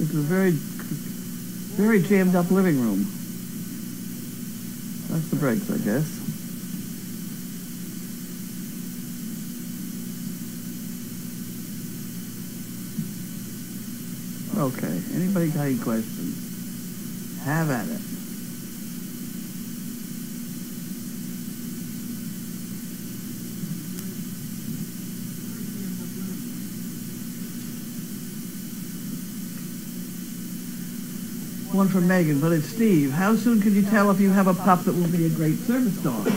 It's a very, very jammed up living room. That's the brakes, I guess. Okay, anybody got any questions? Have at it. One from Megan, but it's Steve. How soon can you tell if you have a pup that will be a great service dog? Well,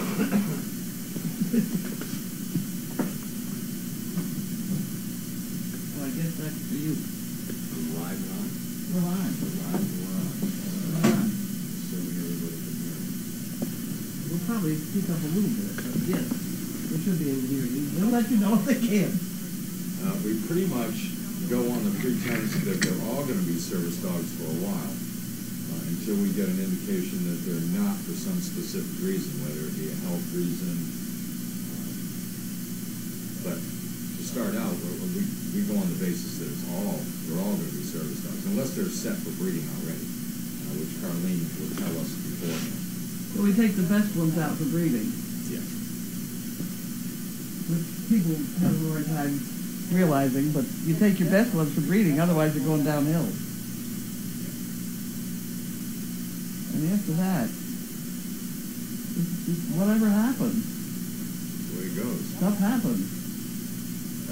I guess that's for you. We're live and on? We're on. We're live and we're on. We're on. Assuming everybody can hear me. We'll probably speak up a little bit, but yes, we should be able to hear you. They'll let you know if they can. We pretty much go on the pretense that they're all going to be service dogs for a while. Until we get an indication that they're not for some specific reason, whether it be a health reason. But to start out, we go on the basis that they're all going to be service dogs, unless they're set for breeding already, which Carlene will tell us beforehand. So we take the best ones out for breeding. Yes. Which people have a hard time realizing, but you take your best ones for breeding, otherwise you're going downhill. And after that, whatever happens. The way it goes. Stuff happens.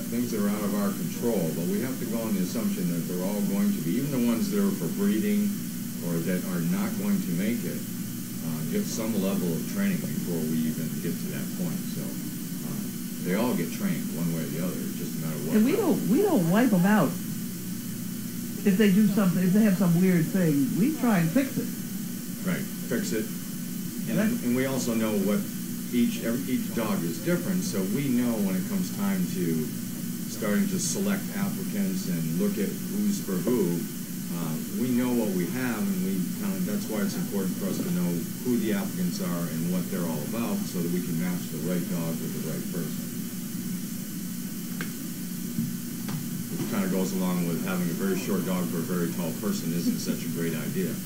Things that are out of our control, but we have to go on the assumption that they're all going to be, even the ones that are for breeding or that are not going to make it, get some level of training before we even get to that point. So they all get trained one way or the other, just no matter what. And we don't wipe them out. If they do something, if they have some weird thing, we try and fix it. Right, fix it. And we also know what each dog is different, so we know when it comes time to starting to select applicants and look at who's for who, we know what we have, and that's why it's important for us to know who the applicants are and what they're all about, so that we can match the right dog with the right person. Which kind of goes along with having a very short dog for a very tall person isn't such a great idea.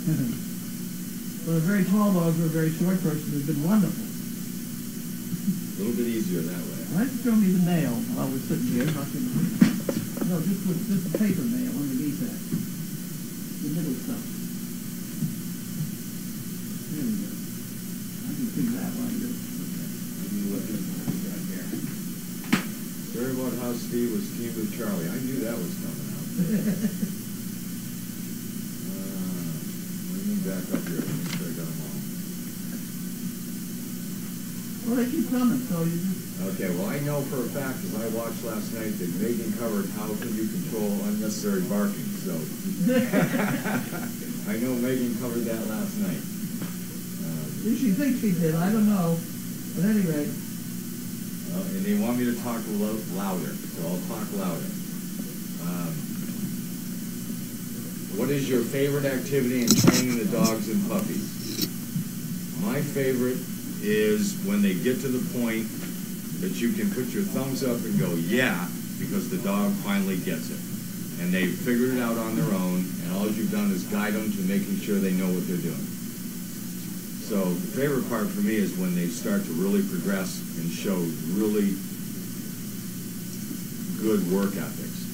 But a very tall dog for a very short person has been wonderful. A little bit easier that way. Why don't you throw me the nail while we're sitting here? No, just put the paper nail underneath that. The middle stuff. There we go. I can figure that one out. Okay. Story about how Steve was teamed with Charlie. I knew that was coming out. Let me back up here. Let me make sure I got them all. Well, they keep coming, so you just... Okay, well, I know for a fact, as I watched last night, that Megan covered how can you control unnecessary barking, so... I know Megan covered that last night. She thinks she did, I don't know. At any rate... And they want me to talk louder, so I'll talk louder. What is your favorite activity in training the dogs and puppies? My favorite is when they get to the point that you can put your thumbs up and go, yeah, because the dog finally gets it. And they've figured it out on their own, and all you've done is guide them to making sure they know what they're doing. So the favorite part for me is when they start to really progress and show really good work ethics.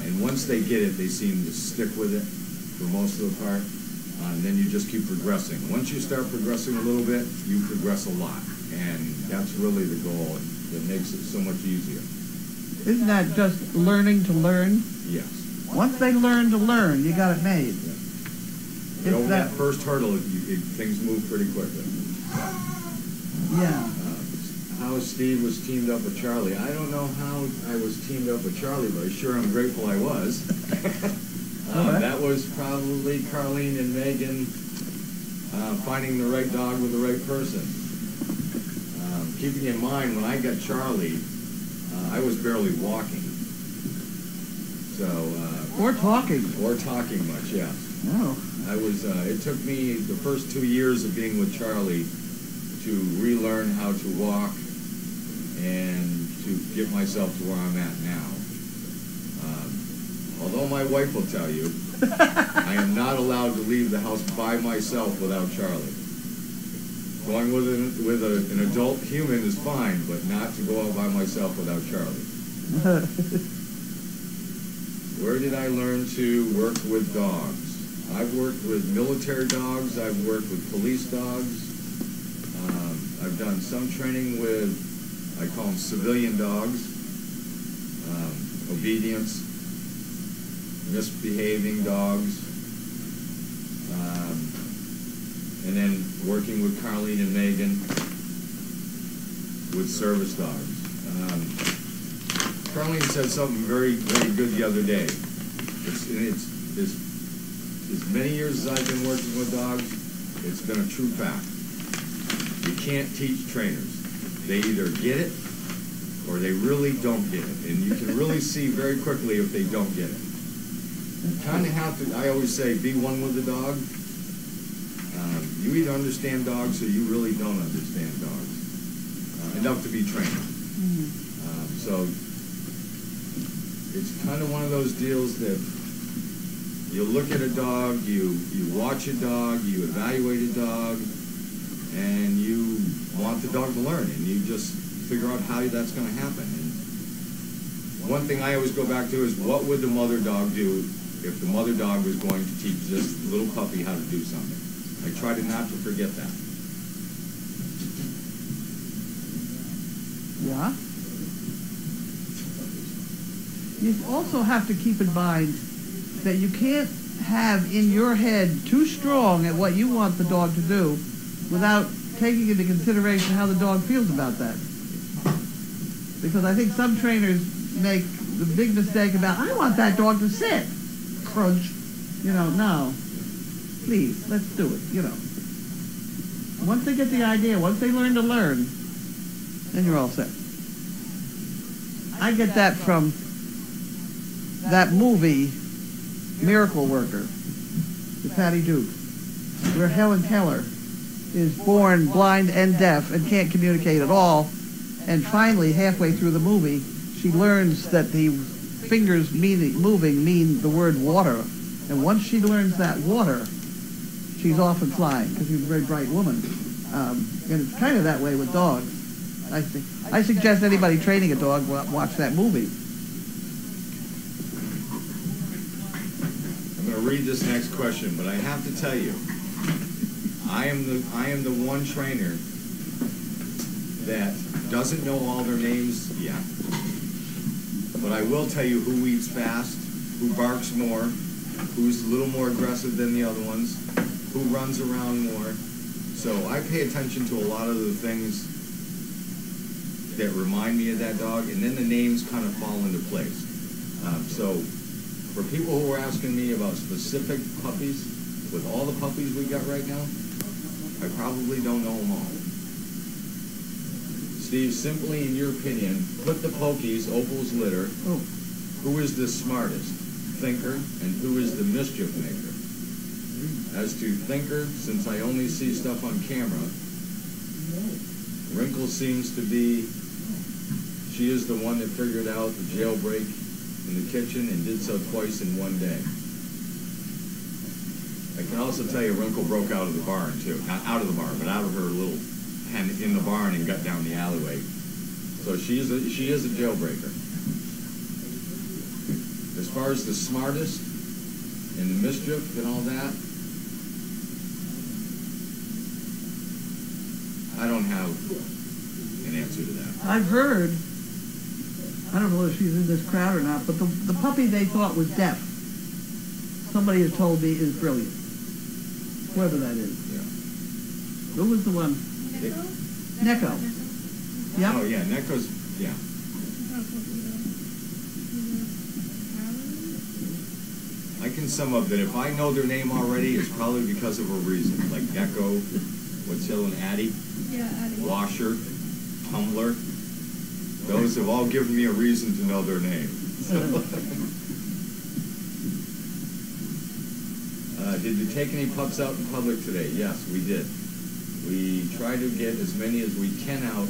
And once they get it, they seem to stick with it for most of the part. And then you just keep progressing. Once you start progressing a little bit, you progress a lot. And that's really the goal that makes it so much easier. Isn't that just learning to learn? Yes. Once they learn to learn, you got it made. Yeah. Over that first hurdle, things move pretty quickly. Yeah. How Steve was teamed up with Charlie. I don't know how I was teamed up with Charlie, but sure I'm grateful I was. That was probably Carlene and Megan finding the right dog with the right person. Keeping in mind, when I got Charlie, I was barely walking. So. Or talking. Or talking much, yeah. No. I was. It took me the first 2 years of being with Charlie to relearn how to walk and to get myself to where I'm at now. Although my wife will tell you, I am not allowed to leave the house by myself without Charlie. Going with an adult human is fine, but not to go out by myself without Charlie. Where did I learn to work with dogs? I've worked with military dogs. I've worked with police dogs. I've done some training with, I call them civilian dogs, obedience, misbehaving dogs, and then working with Carlene and Megan with service dogs. Carlene said something very, very good the other day. It's as many years as I've been working with dogs, it's been a true fact. You can't teach trainers. They either get it or they really don't get it. And you can really see very quickly if they don't get it. You kind of have to, I always say, be one with the dog. You either understand dogs or you really don't understand dogs enough to be trained. So it's kind of one of those deals that you look at a dog, you watch a dog, you evaluate a dog, and you want the dog to learn, and you just figure out how that's going to happen. And one thing I always go back to is, what would the mother dog do if the mother dog was going to teach this little puppy how to do something? I try to not to forget that. Yeah. You also have to keep in mind that you can't have in your head too strong at what you want the dog to do without taking into consideration how the dog feels about that. Because I think some trainers make the big mistake about, I want that dog to sit. Crunch. No. Please, let's do it, Once they get the idea, once they learn to learn, then you're all set. I get that from that movie, Miracle Worker, with Patty Duke, where Helen Keller is born blind and deaf and can't communicate at all, and finally, halfway through the movie, she learns that the fingers moving mean the word water, and once she learns that water, she's off and flying, because she's a very bright woman. And it's kind of that way with dogs. I suggest anybody training a dog watch that movie. I'm going to read this next question, but I have to tell you, I am the one trainer that doesn't know all their names yet. But I will tell you who eats fast, who barks more, who's a little more aggressive than the other ones, who runs around more. So I pay attention to a lot of the things that remind me of that dog, and then the names kind of fall into place. So for people who are asking me about specific puppies, with all the puppies we got right now, I probably don't know them all. Steve, simply in your opinion, put the Pokies, Opal's litter, who is the smartest thinker and who is the mischief maker? As to thinker, since I only see stuff on camera, Wrinkle seems to be, she is the one that figured out the jailbreak in the kitchen and did so twice in one day. I can also tell you Wrinkle broke out of the barn too. Not out of the barn, but out of her little pen in the barn and got down the alleyway. So she is a jailbreaker. As far as the smartest and the mischief and all that, I don't have an answer to that. I've heard, I don't know whether she's in this crowd or not, but the puppy they thought was deaf, somebody has told me is brilliant. Whoever that is. Yeah. Who was the one? Neko. Yep. Oh yeah, Neko's, yeah. I can sum up that if I know their name already, it's probably because of a reason. Like Neko, what's the other one, Addie? Yeah, Addie. Washer, Tumbler. Those have all given me a reason to know their name. Did you take any pups out in public today? Yes, we did. We try to get as many as we can out,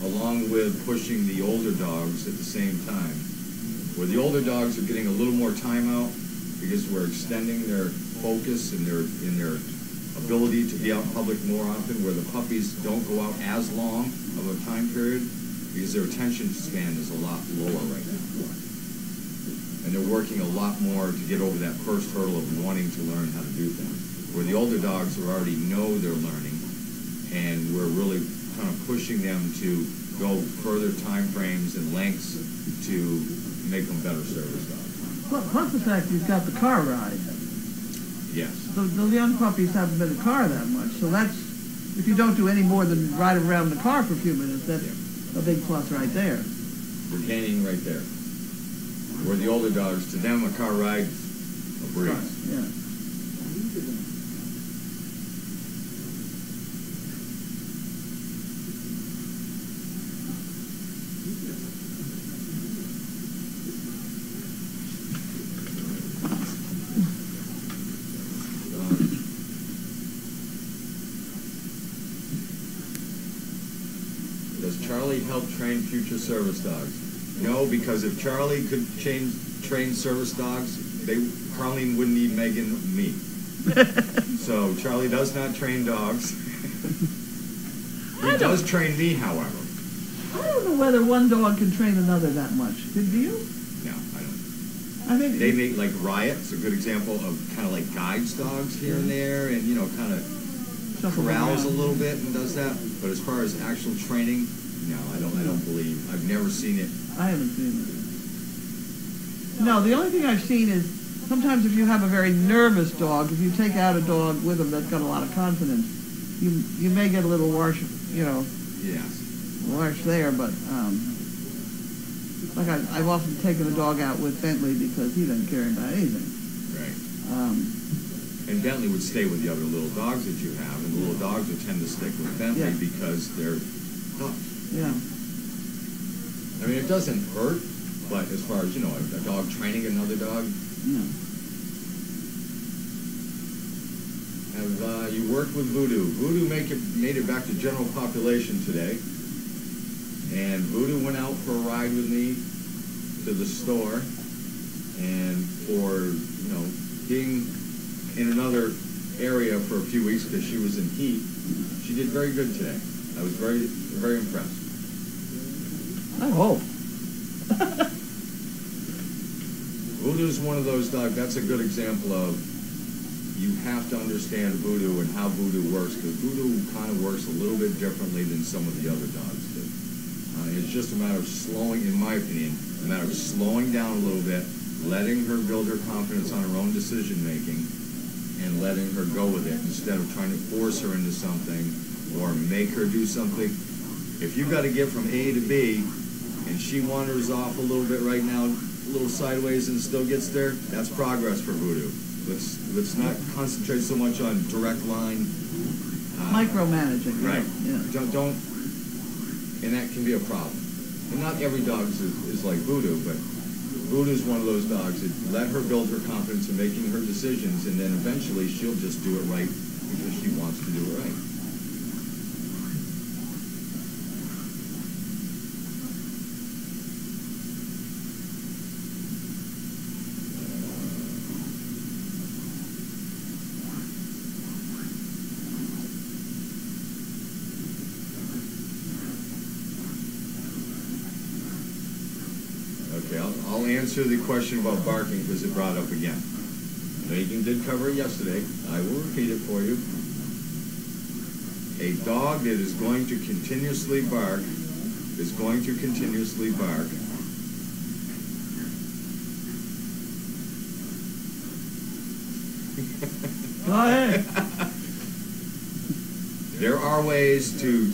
along with pushing the older dogs at the same time. Where the older dogs are getting a little more time out because we're extending their focus and their ability to be out in public more often, where the puppies don't go out as long of a time period because their attention span is a lot lower right now. And they're working a lot more to get over that first hurdle of wanting to learn how to do things. Where the older dogs already know they're learning, and we're really kind of pushing them to go further time frames and lengths to make them better service dogs. Well, plus the fact you've got the car ride. Yes. The young puppies haven't been in a car that much, so that's, if you don't do any more than ride around the car for a few minutes, that's a big plus right there. We're gaining right there. Where the older dogs, to them, a car ride, a breeze. Yeah. Does Charlie help train future service dogs? No, because if Charlie could train service dogs, Carlene wouldn't need Megan and me. So Charlie does not train dogs. He does train me, however. I don't know whether one dog can train another that much. Do you? No, I don't. I think They make, like, Riot's a good example of kind of like guides dogs here and there, and, you know, kind of corrals a little bit and does that. But as far as actual training, no, I don't believe. I've never seen it. I haven't seen it. No, the only thing I've seen is sometimes if you have a very nervous dog, if you take out a dog with him that's got a lot of confidence, you may get a little wash, Yes. wash there. But like I've often taken a dog out with Bentley because he doesn't care about anything. Right. And Bentley would stay with the other little dogs that you have, and the little dogs would tend to stick with Bentley because they're dogs. Yeah. I mean, it doesn't hurt, but as far as, a dog training another dog. Yeah. Have you worked with Voodoo? Voodoo made it back to general population today. And Voodoo went out for a ride with me to the store. And for, being in another area for a few weeks because she was in heat, she did very good today. I was very, very impressed. I hope. Voodoo's one of those dogs, that's a good example of, you have to understand Voodoo and how Voodoo works, because Voodoo kind of works a little bit differently than some of the other dogs do. It's just a matter of slowing, in my opinion, a matter of slowing down a little bit, letting her build her confidence on her own decision making, and letting her go with it instead of trying to force her into something or make her do something. If you've got to get from A to B, and she wanders off a little bit right now, a little sideways, and still gets there, that's progress for Voodoo. Let's not concentrate so much on direct line. Micromanaging. Right. Yeah. Don't, and that can be a problem. And not every dog is like Voodoo, but Voodoo's one of those dogs that let her build her confidence in making her decisions, and then eventually she'll just do it right because she wants to do it right. Okay, I'll answer the question about barking because it brought up again. Megan did cover it yesterday. I will repeat it for you. A dog that is going to continuously bark is going to continuously bark. Go ahead. There are ways to,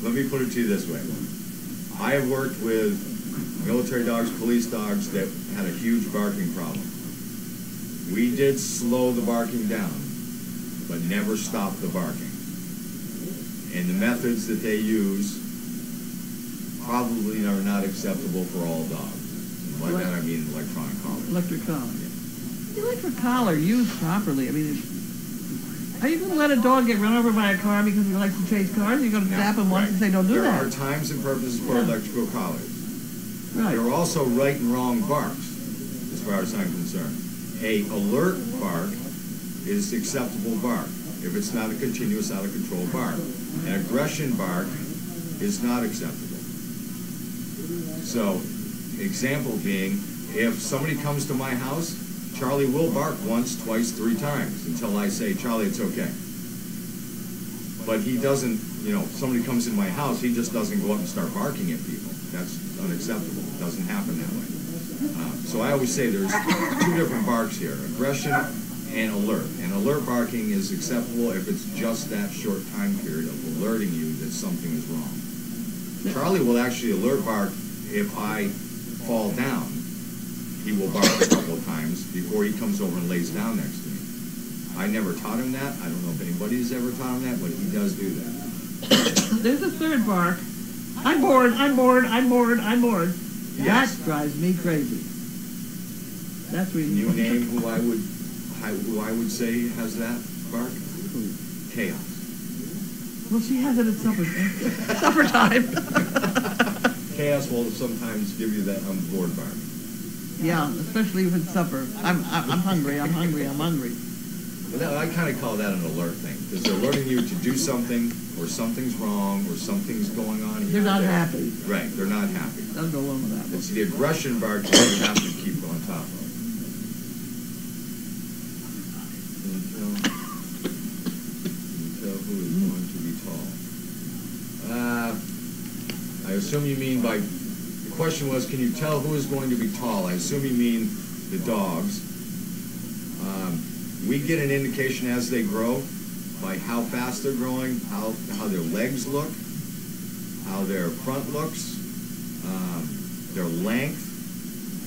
let me put it to you this way. I have worked with military dogs, police dogs that had a huge barking problem. We did slow the barking down, but never stop the barking. And the methods that they use probably are not acceptable for all dogs. And by that I mean electronic collar. Electric collar. The electric collar used properly. I mean, are you going to let a dog get run over by a car because he likes to chase cars? You're going to zap him once and say, don't do that. There are times and purposes for electrical collars. Right. There are also right and wrong barks, as far as I'm concerned. A alert bark is acceptable bark if it's not a continuous, out of control bark. An aggression bark is not acceptable. So, example being, if somebody comes to my house, Charlie will bark once, twice, 3 times until I say, Charlie, it's okay. But he doesn't, somebody comes in my house, he just doesn't go up and start barking at people. That's unacceptable. It doesn't happen that way. So I always say there's 2 different barks here, aggression and alert. And alert barking is acceptable if it's just that short time period of alerting you that something is wrong. Charlie will actually alert bark if I fall down. He will bark a couple of times before he comes over and lays down next to me. I never taught him that. I don't know if anybody's ever taught him that, but he does do that. There's a third bark. I'm bored, I'm bored, I'm bored, I'm bored. Yes. That drives me crazy. That's really... Can you name who I would say has that bark? Chaos. Well, she has it at supper time. Chaos will sometimes give you that I'm bored bark. Yeah, especially if it's supper. I'm hungry, I'm hungry, I'm hungry. Well, I kind of call that an alert thing, because they're alerting you to do something, or something's wrong, or something's going on here. They're not happy. Right, they're not happy. I'll go along with that one. It's the aggression bark that you have to keep on top of. Can you tell who is going to be tall? I assume you mean by, the question was, can you tell who is going to be tall? I assume you mean the dogs. We get an indication as they grow by how fast they're growing, how their legs look, how their front looks, their length.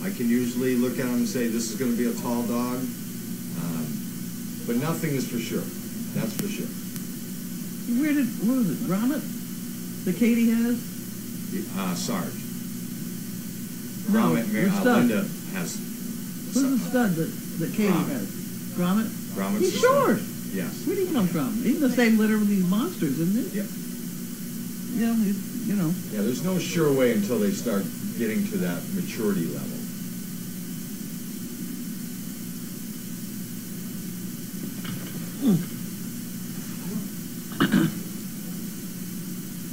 I can usually look at them and say, this is going to be a tall dog. But nothing is for sure. That's for sure. What was it, Grommet? That Katie has? Sarge. No, Grommet, the stud. Linda has. Who's the stud that Katie Grommet. has? Grommet? Grommet's He's the short. stud. Yes. Where did he come from? He's in the same litter with these monsters, isn't he? Yep. Yeah, he's, Yeah, there's no sure way until they start getting to that maturity level.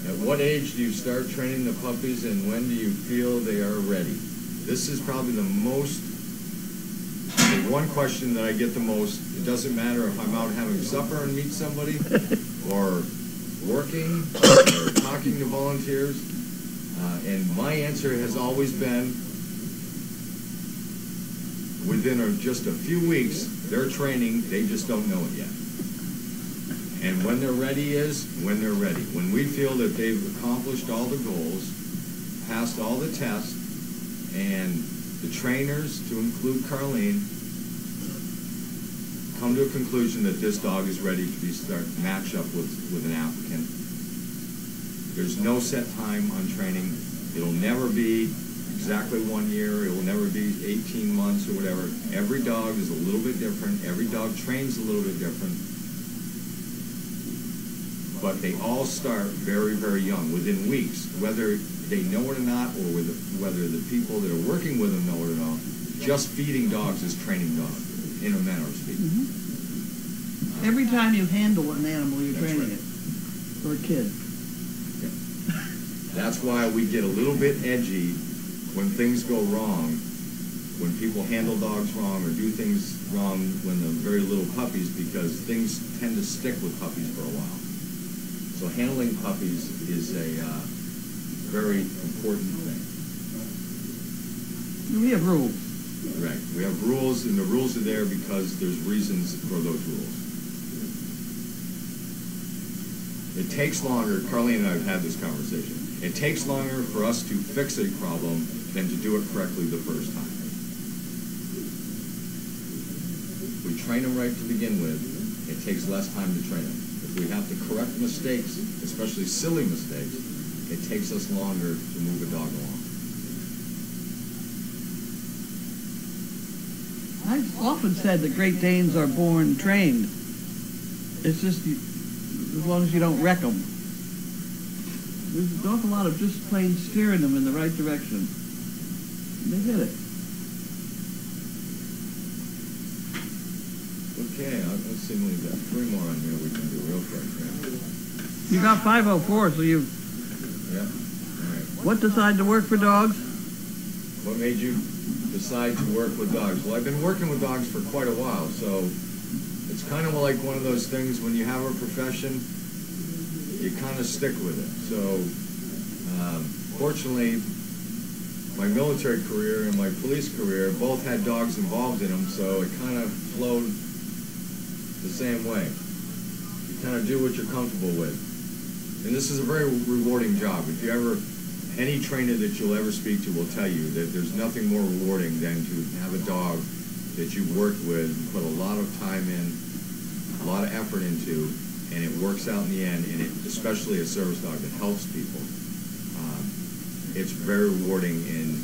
At what age do you start training the puppies, and when do you feel they are ready? This is probably the one question that I get the most. It doesn't matter if I'm out having supper and meet somebody, or working, or talking to volunteers. And my answer has always been, within just a few weeks, they're training, they just don't know it yet. And when they're ready is when they're ready. When we feel that they've accomplished all the goals, passed all the tests, and the trainers, to include Carlene, come to a conclusion that this dog is ready to match up with an applicant. There's no set time on training. It'll never be exactly 1 year. It will never be 18 months or whatever. Every dog is a little bit different. Every dog trains a little bit different. But they all start very, very young, within weeks, whether they know it or not, or whether the people that are working with them know it or not. Just feeding dogs is training dogs, in a manner of speaking. Mm-hmm. Every time you handle an animal, you're training it. Or a kid. Yeah. That's why we get a little bit edgy when things go wrong, when people handle dogs wrong or do things wrong when they're very little puppies, because things tend to stick with puppies for a while. So handling puppies is a very important thing. We have rules. Right. We have rules, and the rules are there because there's reasons for those rules. It takes longer, Carlene and I have had this conversation, it takes longer for us to fix a problem than to do it correctly the first time. We train them right to begin with, it takes less time to train them. If we have to correct mistakes, especially silly mistakes, it takes us longer to move a dog along. I've often said that Great Danes are born trained. It's just as long as you don't wreck them. There's an awful lot of just plain steering them in the right direction. They hit it. Okay, let's see, we've got 3 more on here we can do real quick. You got 504, so you... Yeah, all right. What decided to work for dogs? What made you decide to work with dogs? Well, I've been working with dogs for quite a while, so it's kind of like one of those things when you have a profession, you kind of stick with it. So, fortunately, my military career and my police career both had dogs involved in them, so it kind of flowed the same way. You kind of do what you're comfortable with. And this is a very rewarding job. If you ever, any trainer that you'll ever speak to will tell you that there's nothing more rewarding than to have a dog that you've worked with, put a lot of time in, a lot of effort into, and it works out in the end, and especially a service dog that helps people. It's very rewarding, and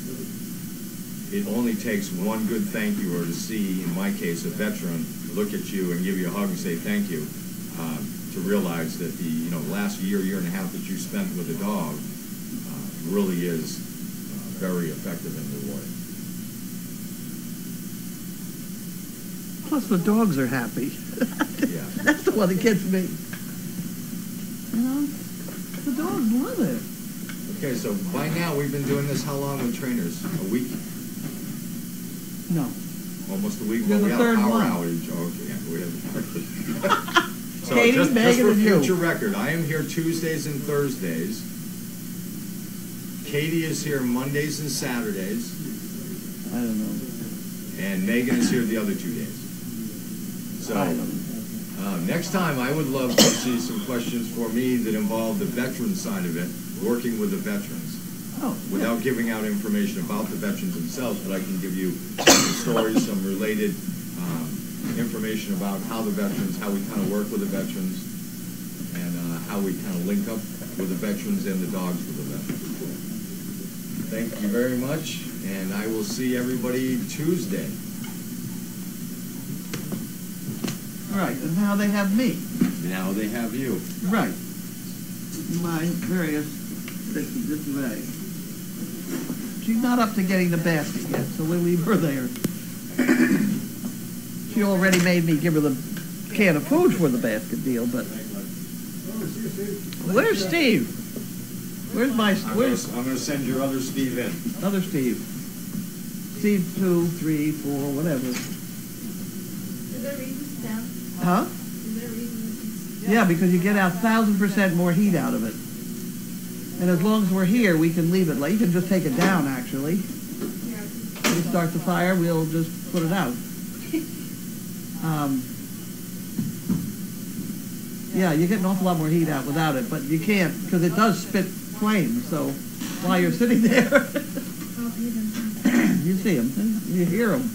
it only takes one good thank you, or to see, in my case, a veteran look at you and give you a hug and say thank you, to realize that the last year and a half that you spent with a dog really is very effective and rewarding. Plus the dogs are happy. Yeah. That's the one that gets me. The dogs love it. Okay, so by now we've been doing this how long with trainers? A week? No. Almost a week? You're Well, we the had a third power one. outage. Oh, okay, yeah, we have. So Katie, just Megan, for and you. future record, I am here Tuesdays and Thursdays. Katie is here Mondays and Saturdays. I don't know. And Megan is here the other 2 days. So, I don't know. next time I would love to see some questions for me that involve the veteran side of it, working with the veterans. Oh, Without giving out information about the veterans themselves, but I can give you some stories, some related information about how the veterans, how we kind of work with the veterans, and how we kind of link up with the veterans and the dogs with the veterans. Thank you very much, and I will see everybody Tuesday. Right, and now they have me. Now they have you. Right. My various this way. She's not up to getting the basket yet, so we'll leave her there. She already made me give her the can of food for the basket deal, but... Where's Steve? Where's my... I'm going to send your other Steve in. Other Steve. Steve 2, 3, 4, whatever. Is there reasons down? Huh? Is there reasons? Yeah, because you get out 1,000% more heat out of it. And as long as we're here, we can leave it. Like, you can just take it down, actually. When we start the fire, we'll just put it out. Yeah, you get an awful lot more heat out without it, but you can't, because it does spit flames, so while you're sitting there, you see them, you hear them.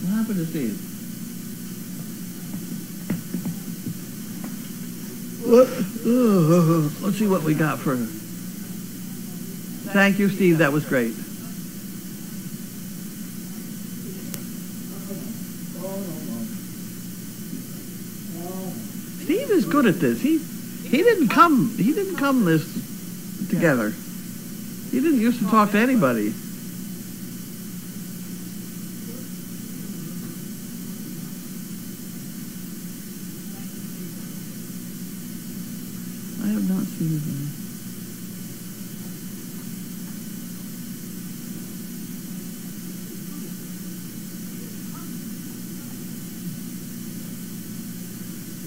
What happened to Steve? Let's see what we got for her. Thank you, Steve, that was great. Steve is good at this. He didn't come this together. He didn't used to talk to anybody. I have not seen him.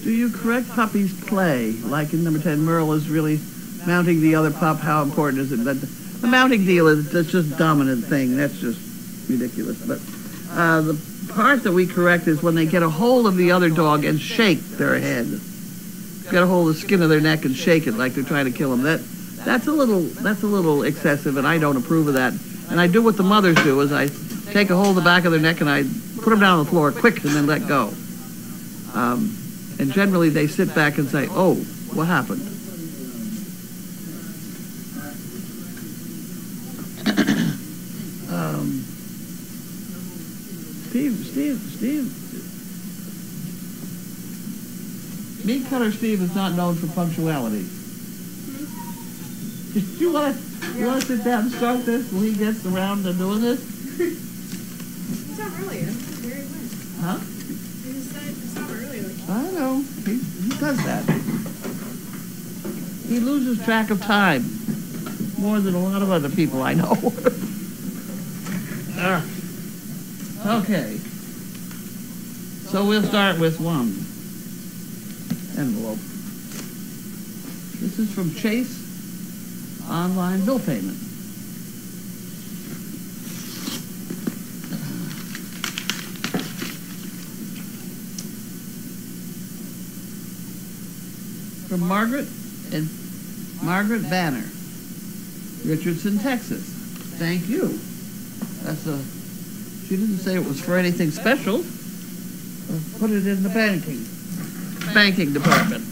Do you correct puppies play? Like in number 10, Merle is really mounting the other pup. How important is it? But the mounting deal is that's just a dominant thing. That's just ridiculous. But the part that we correct is when they get a hold of the other dog and shake their head. Get a hold of the skin of their neck and shake it like they're trying to kill them. That's a little excessive, and I don't approve of that. And I do what the mothers do, is I take a hold of the back of their neck and I put them down on the floor quick and then let go. And generally they sit back and say, "Oh, what happened?" Steve. Meat Cutter Steve is not known for punctuality. You wanna sit down and start this when he gets around to doing this? It's not earlier. Very late. Huh? You just said it's not earlier. I know. He does that. He loses track of time more than a lot of other people I know. Okay. So we'll start with one envelope. This is from Chase Online Bill Payment. From Margaret Banner, Richardson, Texas. Thank you. She didn't say it was for anything special. Put it in the banking department.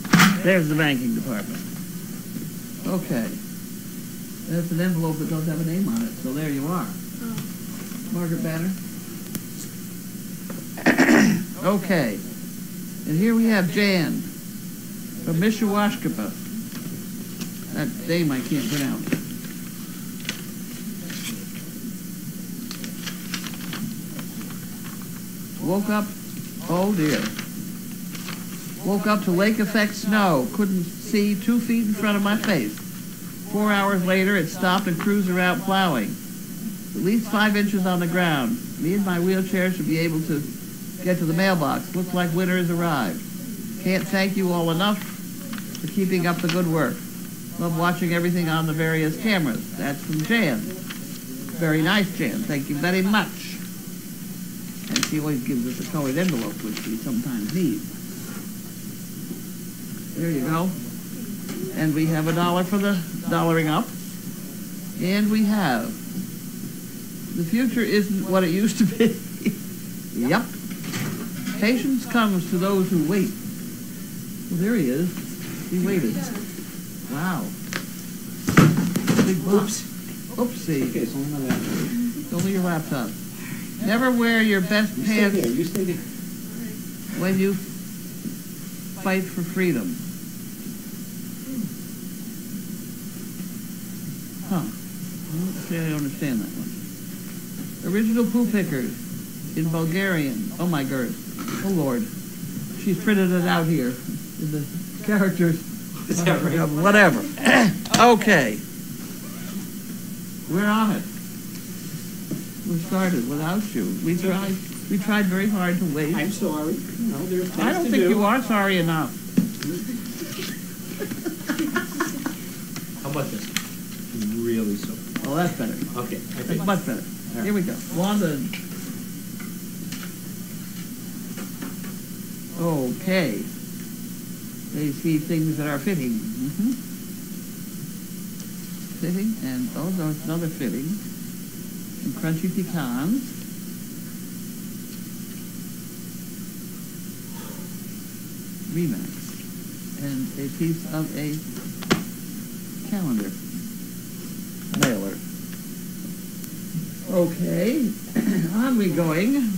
There's the banking department. Okay. That's an envelope that doesn't have a name on it, so there you are. Oh. Margaret Banner. Okay. And here we have Jan from Mishawashkapa. That name I can't pronounce. Woke up, oh dear. Woke up to lake effect snow. Couldn't see 2 feet in front of my face. 4 hours later, it stopped and cruised around plowing. At least 5 inches on the ground. Me and my wheelchair should be able to get to the mailbox. Looks like winter has arrived. Can't thank you all enough for keeping up the good work. Love watching everything on the various cameras. That's from Jan. Very nice, Jan. Thank you very much. And she always gives us a colored envelope, which we sometimes need. There you go. And we have $1 for the dollaring up. And we have, the future isn't what it used to be. Yep. Patience comes to those who wait. Well, there he is. He waited. Wow. Big box. Oopsie. Okay, so I'm not It's only your laptop. Never wear your best pants You stay there. when you fight for freedom. Huh. I don't say I understand that one. Original Poo Pickers in Bulgarian. Oh my God. Oh Lord. She's printed it out here. In the characters. Is that right? Whatever. Okay. We're on it. We started without you. We tried very hard to wait. I'm sorry. No, there's things I don't to think do. you are sorry enough. How about this? Really sorry. Oh, that's better. Okay. That's much better. Here we go. Wanda. Okay. They see things that are fitting. Mm-hmm. Fitting, and oh, there's another fitting. Some crunchy pecans. Remax. And a piece of a calendar. Mailer. Okay. On we going.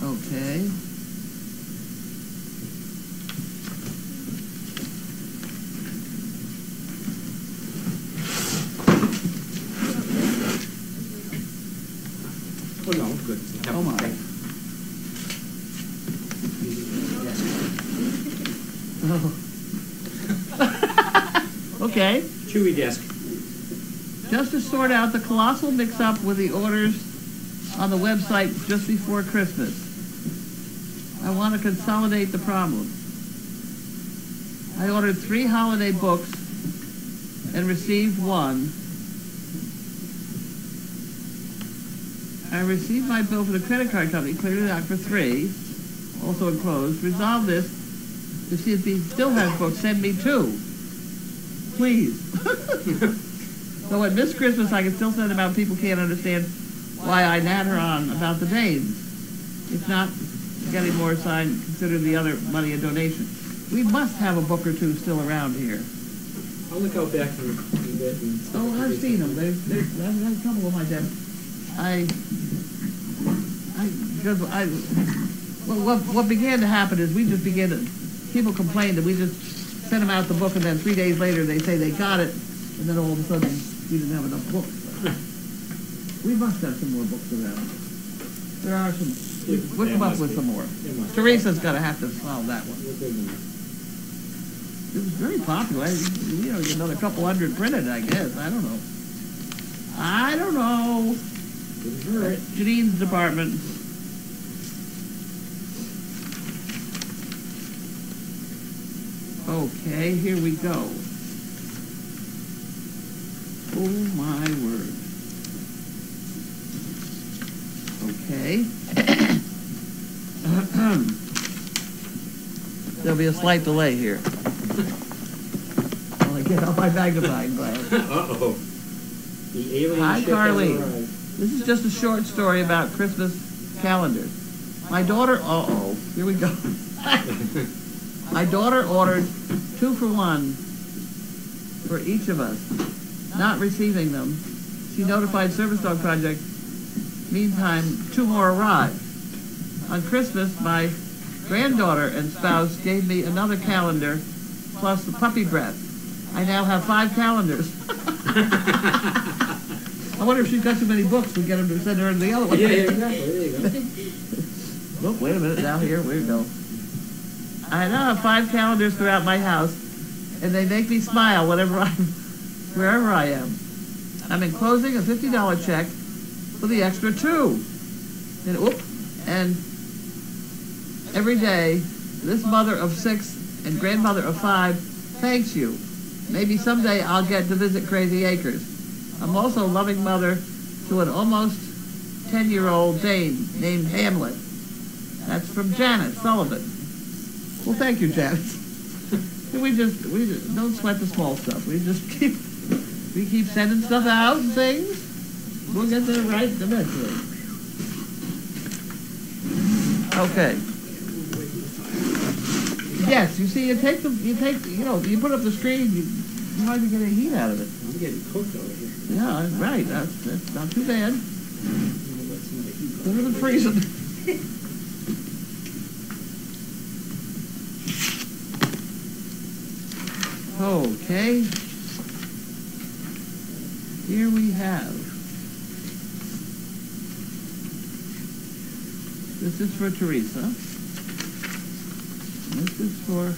Okay. Oh, no, good. Oh, my. Oh. Okay. Chewy desk. Just to sort out the colossal mix-up with the orders on the website just before Christmas. I want to consolidate the problem. I ordered 3 holiday books and received 1. I received my bill for the credit card company, cleared it out for 3, also enclosed. Resolve this. If CSB still has books, send me 2. Please. So at Miss Christmas, I can still send them out. People can't understand why I natter on about the names. If not getting more signed, consider the other money a donation. We must have a book or 2 still around here. I'll look out back for a bit. Oh, I've seen them. I've had a couple on my desk. I what began to happen is we just began to, people complained that we just sent them out the book, and then 3 days later they say they got it, and then all of a sudden we didn't have enough books. We must have some more books around. There are some. We'll come up with some more. Teresa's got to have to solve that one. It was very popular. You know, another couple hundred printed, I guess. I don't know. Janine's department. Okay, here we go. Oh my word. Okay. There'll be a slight delay here. While I get out my magnifying glass. Uh-oh. The alien Hi, ship Carly. has arrived. This is just a short story about Christmas calendars. My daughter, here we go. My daughter ordered 2 for $1 for each of us. Not receiving them, she notified Service Dog Project. Meantime, 2 more arrived. On Christmas, my granddaughter and spouse gave me another calendar plus the puppy breath. I now have 5 calendars. I wonder if she's got too many books, we get them to send her the other one. Yeah, exactly. There you go. Look, wait a minute, now here we go. I now have 5 calendars throughout my house, and they make me smile wherever I am. I'm enclosing a $50 check for the extra 2. And every day, this mother of 6 and grandmother of 5 thanks you. Maybe someday I'll get to visit Crazy Acres. I'm also a loving mother to an almost 10-year-old Dane named Hamlet. That's from Janet Sullivan. Well, thank you, Janet. we just don't sweat the small stuff. We keep sending stuff out and things. We'll get to it right eventually. Okay. Yes, you see, you put up the screen, you hardly get any heat out of it. I'm getting cooked over here. Yeah, right. That's not too bad. Better than freezing. Okay. Here we have. This is for Teresa. This is for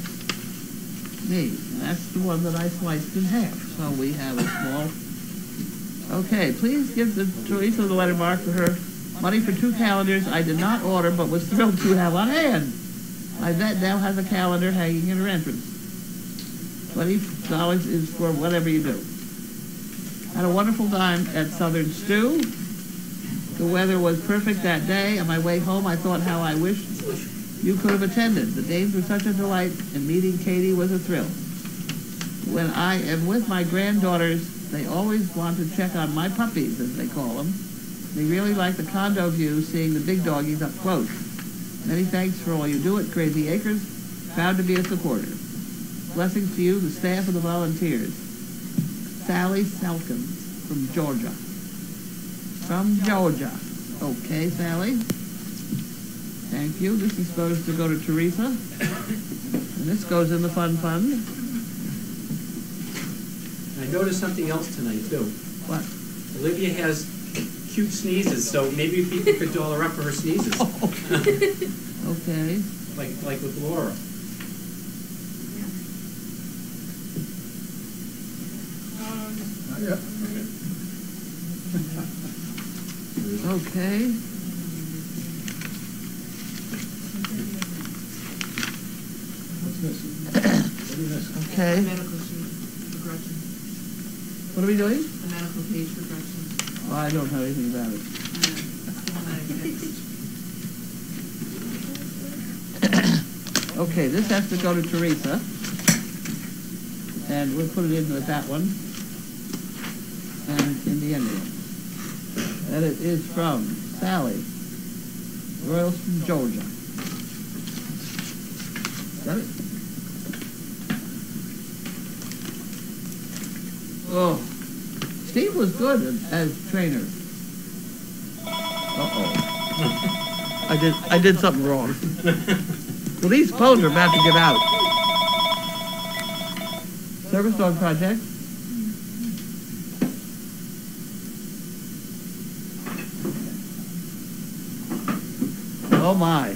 me. That's the one that I sliced in half. So we have a small. Okay, please give Teresa the letter mark for her money for 2 calendars I did not order but was thrilled to have on hand. My vet now has a calendar hanging in her entrance. $20 is for whatever you do. Had a wonderful time at Southern Stew. The weather was perfect that day. On my way home, I thought how I wished you could have attended. The dames were such a delight, and meeting Katie was a thrill. When I am with my granddaughters, they always want to check on my puppies, as they call them. They really like the condo view, seeing the big doggies up close. Many thanks for all you do at Crazy Acres. Proud to be a supporter. Blessings to you, the staff, and the volunteers. Sally Selkins from Georgia. From Georgia. Okay, Sally. Thank you. This is supposed to go to Teresa. And this goes in the fun fund. I noticed something else tonight, too. What? Olivia has cute sneezes, so maybe people could doll her up for her sneezes. Okay. like with Laura. Okay. Okay. Medical sheet for Gretchen. What are we doing? The medical page for Gretchen. Oh, I don't know anything about it. That's the one that I fixed. Okay, this has to go to Teresa. And we'll put it in with that one. And in the envelope. And it is from Sally, Royals from Georgia. Got it? Oh, Steve was good as trainer. Uh-oh. I did something wrong. Well, these phones are about to give out. Service dog project. Oh my.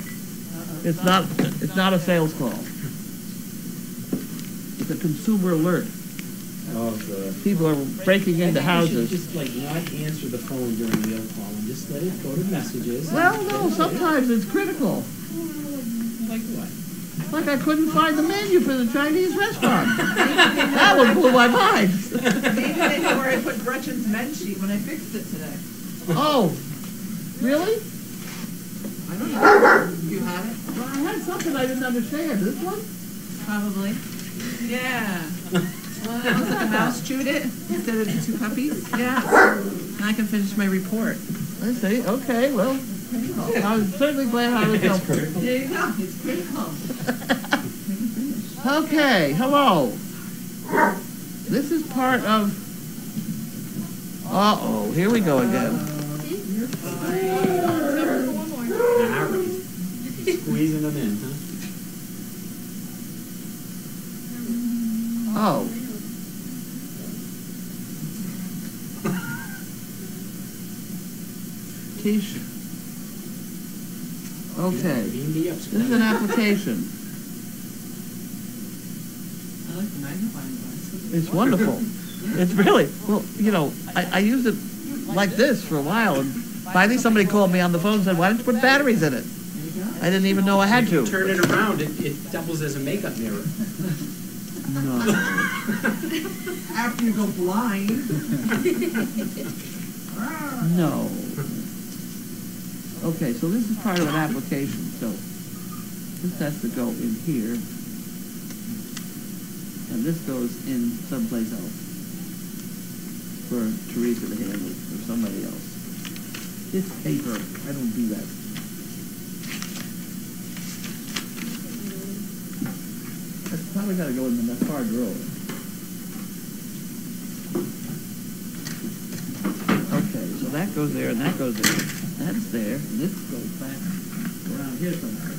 It's not a sales call. It's a consumer alert. Oh, good. People are breaking into I think you should houses. just like not answer the phone during the call and just let it go to messages. Well, no, sometimes it's critical. Like what? Like I couldn't find the menu for the Chinese restaurant. That one blew my mind. Maybe they know where I put Gretchen's men sheet when I fixed it today. Oh, really? I don't know. You had it? Well, I had something I didn't understand. This one? Probably. Yeah. Well, the mouse chewed it instead of the two puppies? Yeah. And I can finish my report. I see. Okay, well, I'm certainly glad I was helpful. There you go. It's critical. Okay, hello. This is part of... Uh-oh, here we go again. All right. Squeezing them in, huh? Oh. Tish. Okay. Beam me up, This is an application. I like the magnifying glass. It's wonderful. It's really, well, you know, I used it like this for a while, and finally somebody called me on the phone and said, why don't you put batteries in it? I didn't even know I had to. Turn it around, it doubles as a makeup mirror. No. After you go blind. No. Okay, so this is part of an application, so this has to go in here. And this goes in someplace else for Teresa to handle, or somebody else. It's paper, I don't do that. That's probably gotta go in the far drawer. Okay, so that goes there and that goes there. That's there, and this goes back around here somewhere.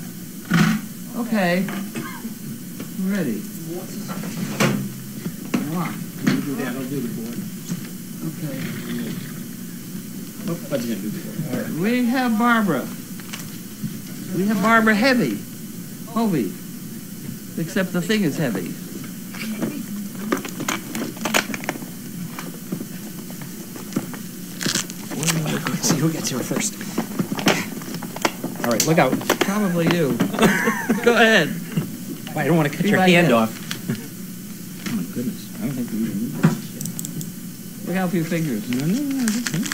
Okay, we're ready. Wow. You do that, I'll do the board. Okay. Oh, Bud's gonna do the board. All right. We have Barbara. We have Barbara Heavy. Hovey. Except the thing is heavy. Let's see who gets here first. All right, look out. Probably you. Go ahead. I don't want to cut Be your right hand there. off. Oh my goodness, I don't think we even need this yet. Look out for your fingers. No, that's okay.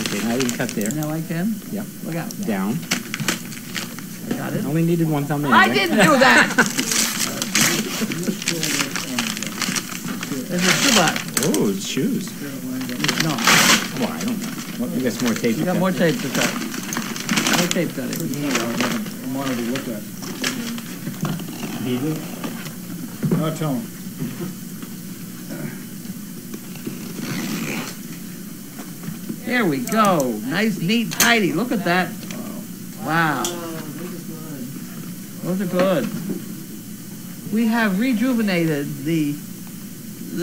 Okay, now you can cut there. Now I can? Yep. Look out. Down. I got it. Only needed one thumb in. I right? didn't do that! There's a shoebox. Oh, it's shoes. No, Well, I don't know. Well, you got some more tape. you to got cut. more tape to cut. More tape cutting. I wanted to look at. Beaver? No, tell him. There we go. Nice, neat, tidy. Look at that. Wow. Those are good. We have rejuvenated the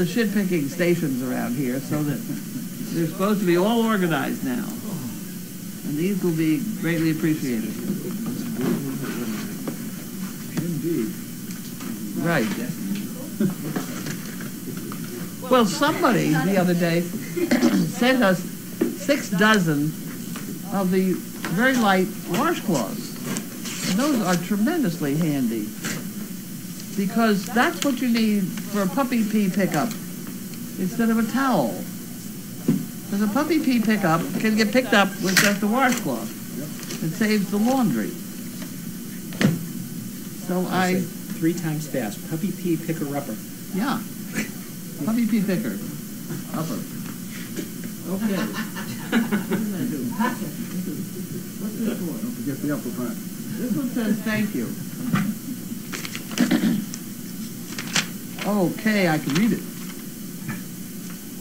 shit picking stations around here so that they're supposed to be all organized now. And these will be greatly appreciated. Indeed. Right. Well, somebody the other day sent us 6 dozen of the very light washcloths. And those are tremendously handy because that's what you need for a puppy pee pickup instead of a towel. Because a puppy pee pickup can get picked up with just a washcloth. It saves the laundry. So I say 3 times fast. Puppy pee picker upper. yeah, puppy pee picker, upper. Okay. What's this for? Don't forget the upper part. This one says thank you. Okay, I can read it.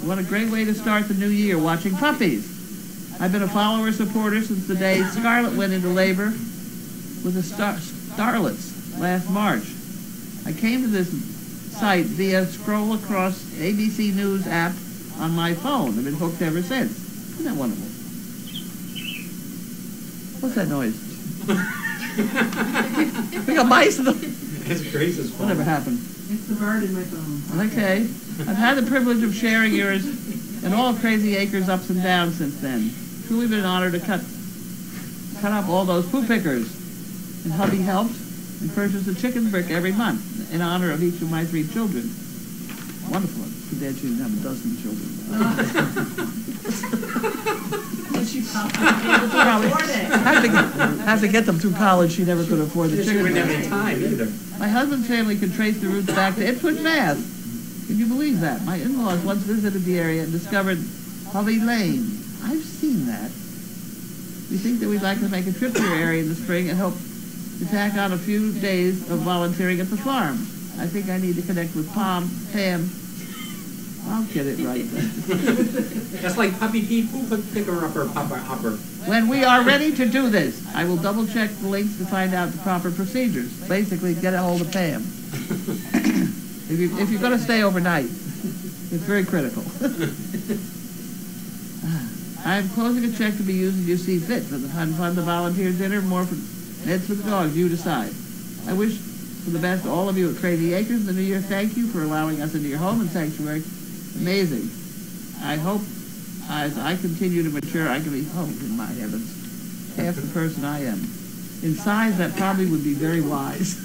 What a great way to start the new year, watching puppies. I've been a follower supporter since the day Scarlett went into labor with the starlets last March. I came to this site via scroll across ABC News app on my phone. I've been hooked ever since. Isn't that wonderful? What's that noise? We got mice in the... That's Grace's phone. Whatever happened? It's the bird in my phone. Okay. I've had the privilege of sharing yours and all of Crazy Acres' ups and downs since then. Truly been an honor to cut up all those poo pickers. And hubby helped and purchased a chicken brick every month in honor of each of my 3 children. Wonderful. Too bad she didn't have a dozen children. She probably afford it. Have to get them through college. She never could afford the She chicken wouldn't have brick. any time either. My husband's family can trace the roots back to Ipswich, Mass. Can you believe that? My in-laws once visited the area and discovered Hovey Lane. I've seen that. We think that we'd like to make a trip to your area in the spring and hope to tack on a few days of volunteering at the farm. I think I need to connect with Pam. I'll get it right then. That's like Puppy Pete Poo Picker Upper Papa Upper. When we are ready to do this, I will double check the links to find out the proper procedures. Basically, get a hold of Pam. If you're going to stay overnight, it's very critical. I'm closing a check to be used as you see fit for the fund the volunteer dinner, more for Meds for the Dogs, you decide. I wish for the best to all of you at Crazy Acres in the new year. Thank you for allowing us into your home and sanctuary. Amazing. I hope as I continue to mature, I can be, oh, in my heavens, half the person I am. In size, that probably would be very wise.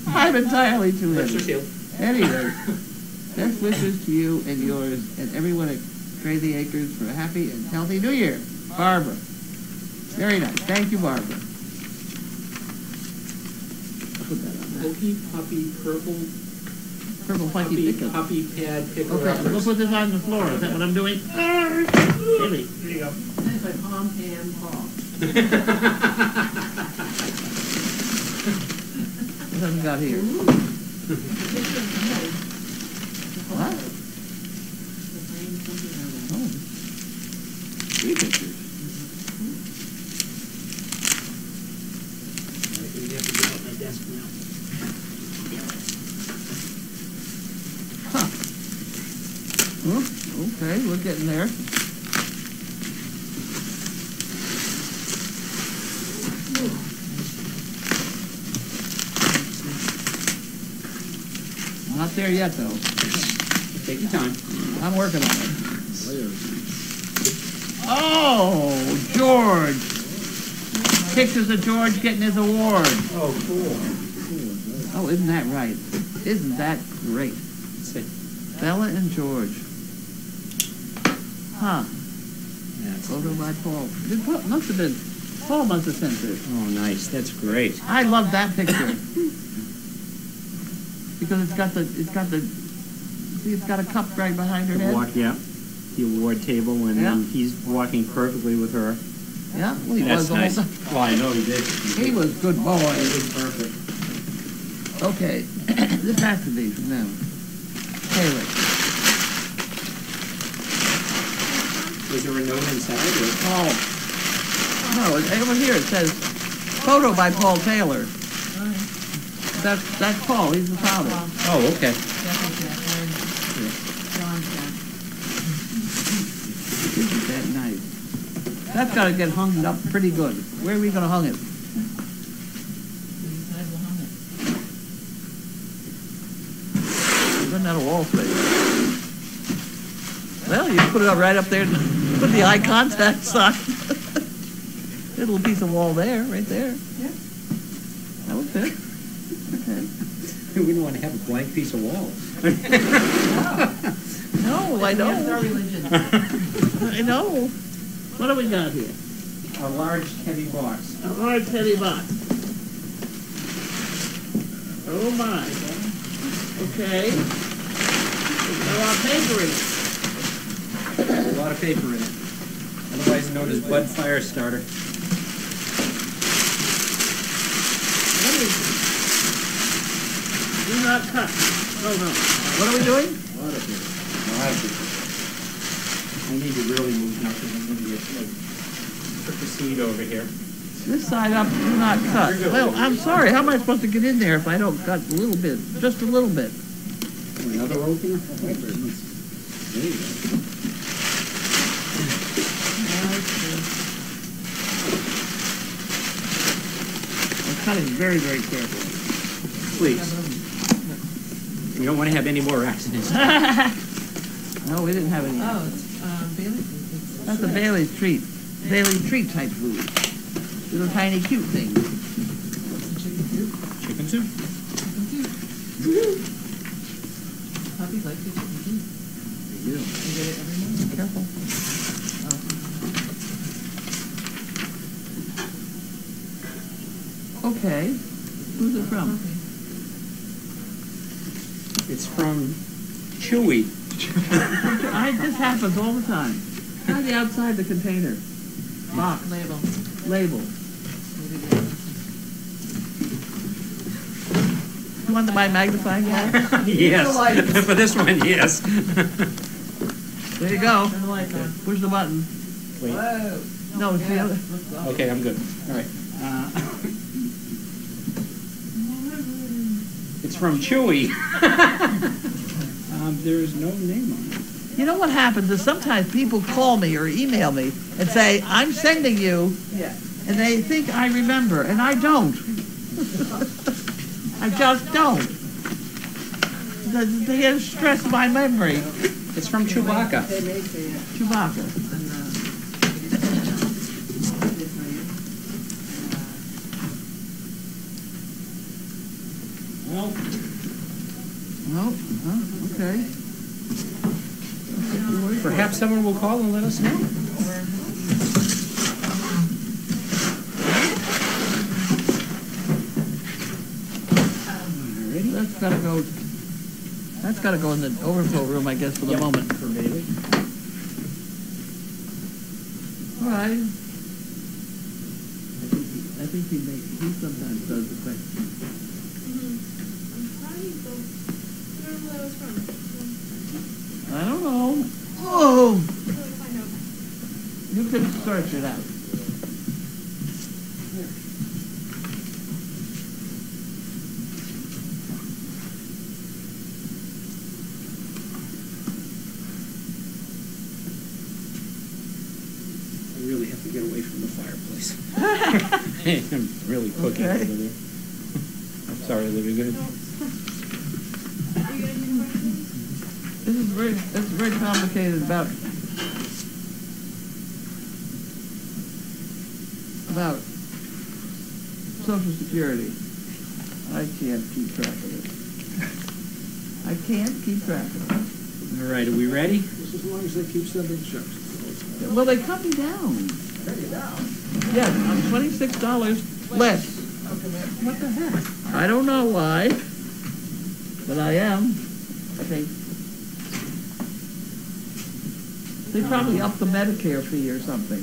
I'm entirely too heavy. Anyway, best wishes to you and yours and everyone at Crazy Acres for a happy and healthy new year. Barbara. Very nice. Thank you, Barbara. Put that on there. Pokey Puppy Purple Purple Funky Pickle. Puppy Pad Picker Okay, Uppers. we'll put this on the floor. Is that what I'm doing? Really? Here you go. That's by Palm Pam Paul. What have we got here? What? Oh. 3 pictures. You have to get off my desk now. Huh. Oh, okay, we're getting there. Not there yet, though. Take your time. I'm working on it. Layers. Oh, George. Pictures of George getting his award. Oh, cool. Oh, isn't that right? Isn't that great? See. Bella and George. Huh. That's Photo by Paul. Must have been, Paul must have sent this. Oh, nice. That's great. I love that picture. Because it's got a cup right behind her head. Yeah. The award table, and Yeah. then he's walking perfectly with her. Yeah, well, he That's was the whole nice. time. Well, I know he did. He was a good boy. He was perfect. Okay, this has to be from them. Taylor. Was there a note inside? Or? Paul. No, over here it says, photo by Paul Taylor. That's Paul, he's the father. Oh, okay. Isn't that nice? That's got to get hung up pretty good. Where are we going to hung it? Doesn't have a wall space. Well, you put it up right up there, put the eye contact sign. Little piece of wall there, right there. Yeah. That would fit. Okay. We wouldn't want to have a blank piece of wall. No, I know. That's our religion. I know. What do we got here? A large, heavy box. A large heavy box. Oh my. Okay. There's a lot of paper in it. A lot of paper in it. Otherwise known as Bud Firestarter. What is it? Do not cut. Oh no. What are we doing? I need to really move now because I'm gonna get like took the seed over here. This side up, do not cut. Well, I'm sorry, how am I supposed to get in there if I don't cut a little bit, just a little bit? Another opener? There you go. I'm cutting very, very carefully. Please. We don't want to have any more accidents. No, we didn't have any. Oh, it's Bailey? That's a Bailey's treat. Bailey's treat type food. Little tiny cute things. Chicken soup? Puppies like the chicken soup. They do. You get it every morning? Careful. Okay. Who's it from? It's from Chewy. This happens all the time. On the outside the container. Box. Label. Label. You want my magnifying glass? Yes. For this one, yes. There you go. Turn the lights on. Push the button. Wait. Whoa. No, it's the other. Okay, I'm good. All right. It's from Chewy. There's no name on it. You know what happens is sometimes people call me or email me and say, I'm sending you, Yeah. and they think I remember, and I don't. I just don't. They have stressed my memory. It's from Chewbacca. Chewbacca. Well, Oh, okay. perhaps someone will call and let us know. Alrighty. That's gotta go in the overflow room, I guess, for the Yep. moment. For Bailey. All right. I think he sometimes does the question. I don't know. Oh! You can search it out. I really have to get away from the fireplace. I'm really cooking Okay. over there. I'm sorry, Olivia, go ahead. It's very complicated about Social Security. I can't keep track of it. I can't keep track of it. All right, are we ready? Just as long as they keep sending checks. Well, they cut me down. Yes, I'm $26 less. What the heck? I don't know why, but I am. I think they probably upped the Medicare fee or something.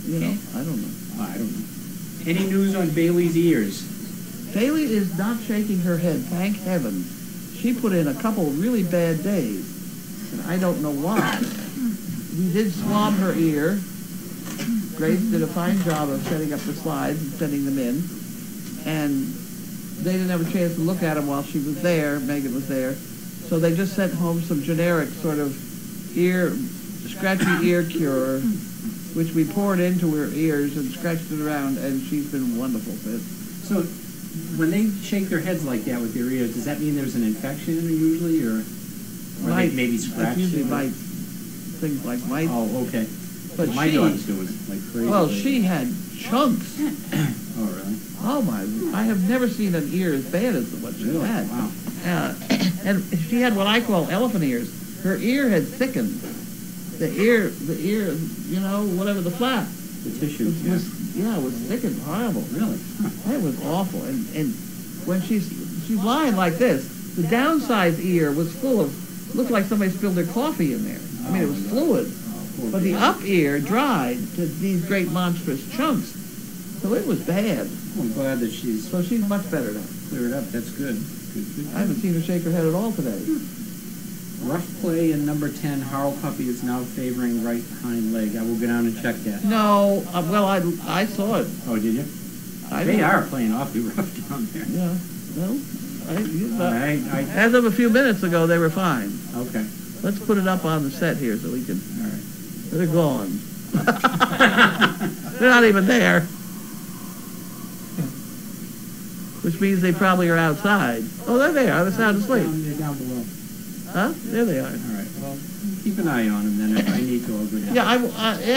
You know, I don't know. I don't know. Any news on Bailey's ears? Bailey is not shaking her head, thank heaven. She put in a couple really bad days, and I don't know why. We did swab her ear. Grace did a fine job of setting up the slides and sending them in, and they didn't have a chance to look at them while she was there. Megan was there, so they just sent home some generic sort of scratchy ear cure, which we poured into her ears and scratched it around, and she's been wonderful since. So, when they shake their heads like that with their ears, does that mean there's an infection usually, or they Mites. maybe It's scratch? usually mites, things like mites. Oh, okay. But my she- dog's doing like crazy. Well, lately. she had chunks. Oh, really? Oh my! I have never seen an ear as bad as what she Really? had. Wow. And she had what I call elephant ears. Her ear had thickened. The ear, you know, whatever the flap The tissue. was thickened, horrible. Really? Huh. That was awful. And when she's lying like this, the downside ear was full of, looked like somebody spilled their coffee in there. I mean, it was fluid. Poor But the baby. up ear dried to these great monstrous chunks. So it was bad. I'm glad that she's So she's much better now. cleared up. That's good. Good. I haven't seen her shake her head at all today. Rough play in number 10, Harl Puppy is now favoring right hind leg. I will go down and check that. No, well, I saw it. Oh, did you? They are playing awfully rough down there. Yeah, well, I as of a few minutes ago, they were fine. okay. Let's put it up on the set here so we can, All right. they're gone. They're not even there. Which means they probably are outside. Oh, there they are, they're sound asleep. They're down below. Huh? There they are. All right. Well, keep an eye on them then. If I need to, I'll go down. Yeah,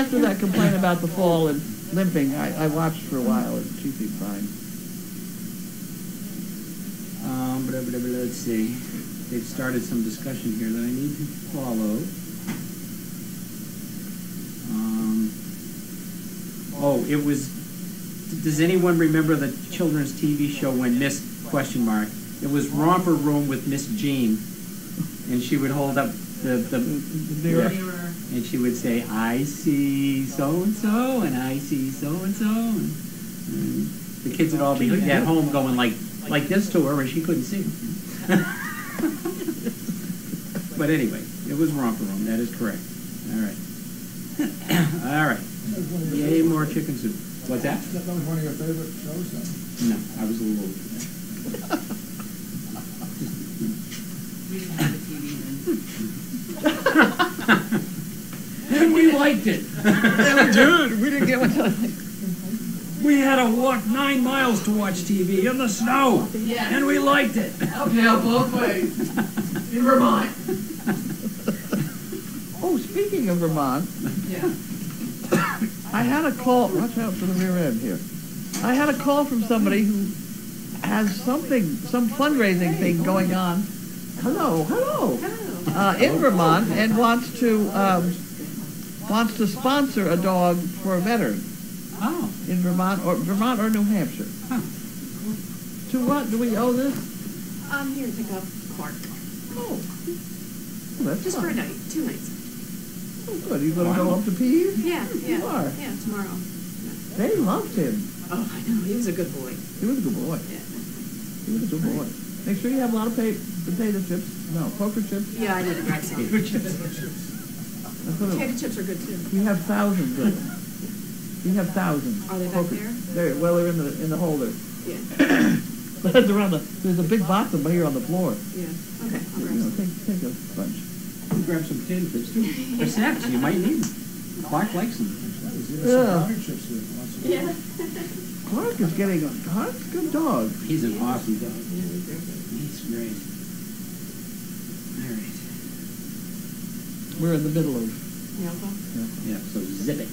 after that complaint about the fall and limping, I watched for a while and she seemed fine. Let's see. They've started some discussion here that I need to follow. It was. Does anyone remember the children's TV show when Miss ? It was Romper Room with Miss Jean, and she would hold up the Mirror. and she would say, "I see so and so, and I see so and so." And the kids would all be at home going like this to her, and she couldn't see them. But anyway, it was Romper Room. That is correct. All right. All right. Yay, more chicken soup. What's that? That was one of your favorite shows, then? No, I was a little old. We didn't have the TV then. And we liked it. Dude, we didn't get one. We had to walk 9 miles to watch TV in the snow, and we liked it. Uphill both ways. In Vermont. Oh, speaking of Vermont, Yeah. I had a call. Watch out for the rear end here. I had a call from somebody who has some fundraising thing going on. Hello. In Vermont, and wants to sponsor a dog for a veteran Oh, in Vermont or New Hampshire. huh. To what do we owe this? I'm here to pick up Clark. Oh, that's Just for a fun. night, 2 nights. Oh, good. You gonna go up to Pease? Yeah, You are. yeah, tomorrow. They loved him. Oh, I know, he was a good boy. He was a good boy. Yeah, He was a good boy. Make sure you have a lot of potato chips. No, poker chips. yeah, I need to grab some. That's what Potato chips are good too. we have thousands of them. We have thousands. Are they back Poker- there? They're in the holder. Yeah, There's there's a big box of them here on the floor. yeah, okay, I'll You grab know, some. take a bunch. You grab some potato chips too. They're snacks. You might need them. Clark likes them. There's Yeah. some brownie chips there. Lots of- Yeah. Clark's a good dog. He's an awesome dog. Yeah, these are good. He's great. All right. We're in the middle of. Yeah, well, Yeah. So zip it.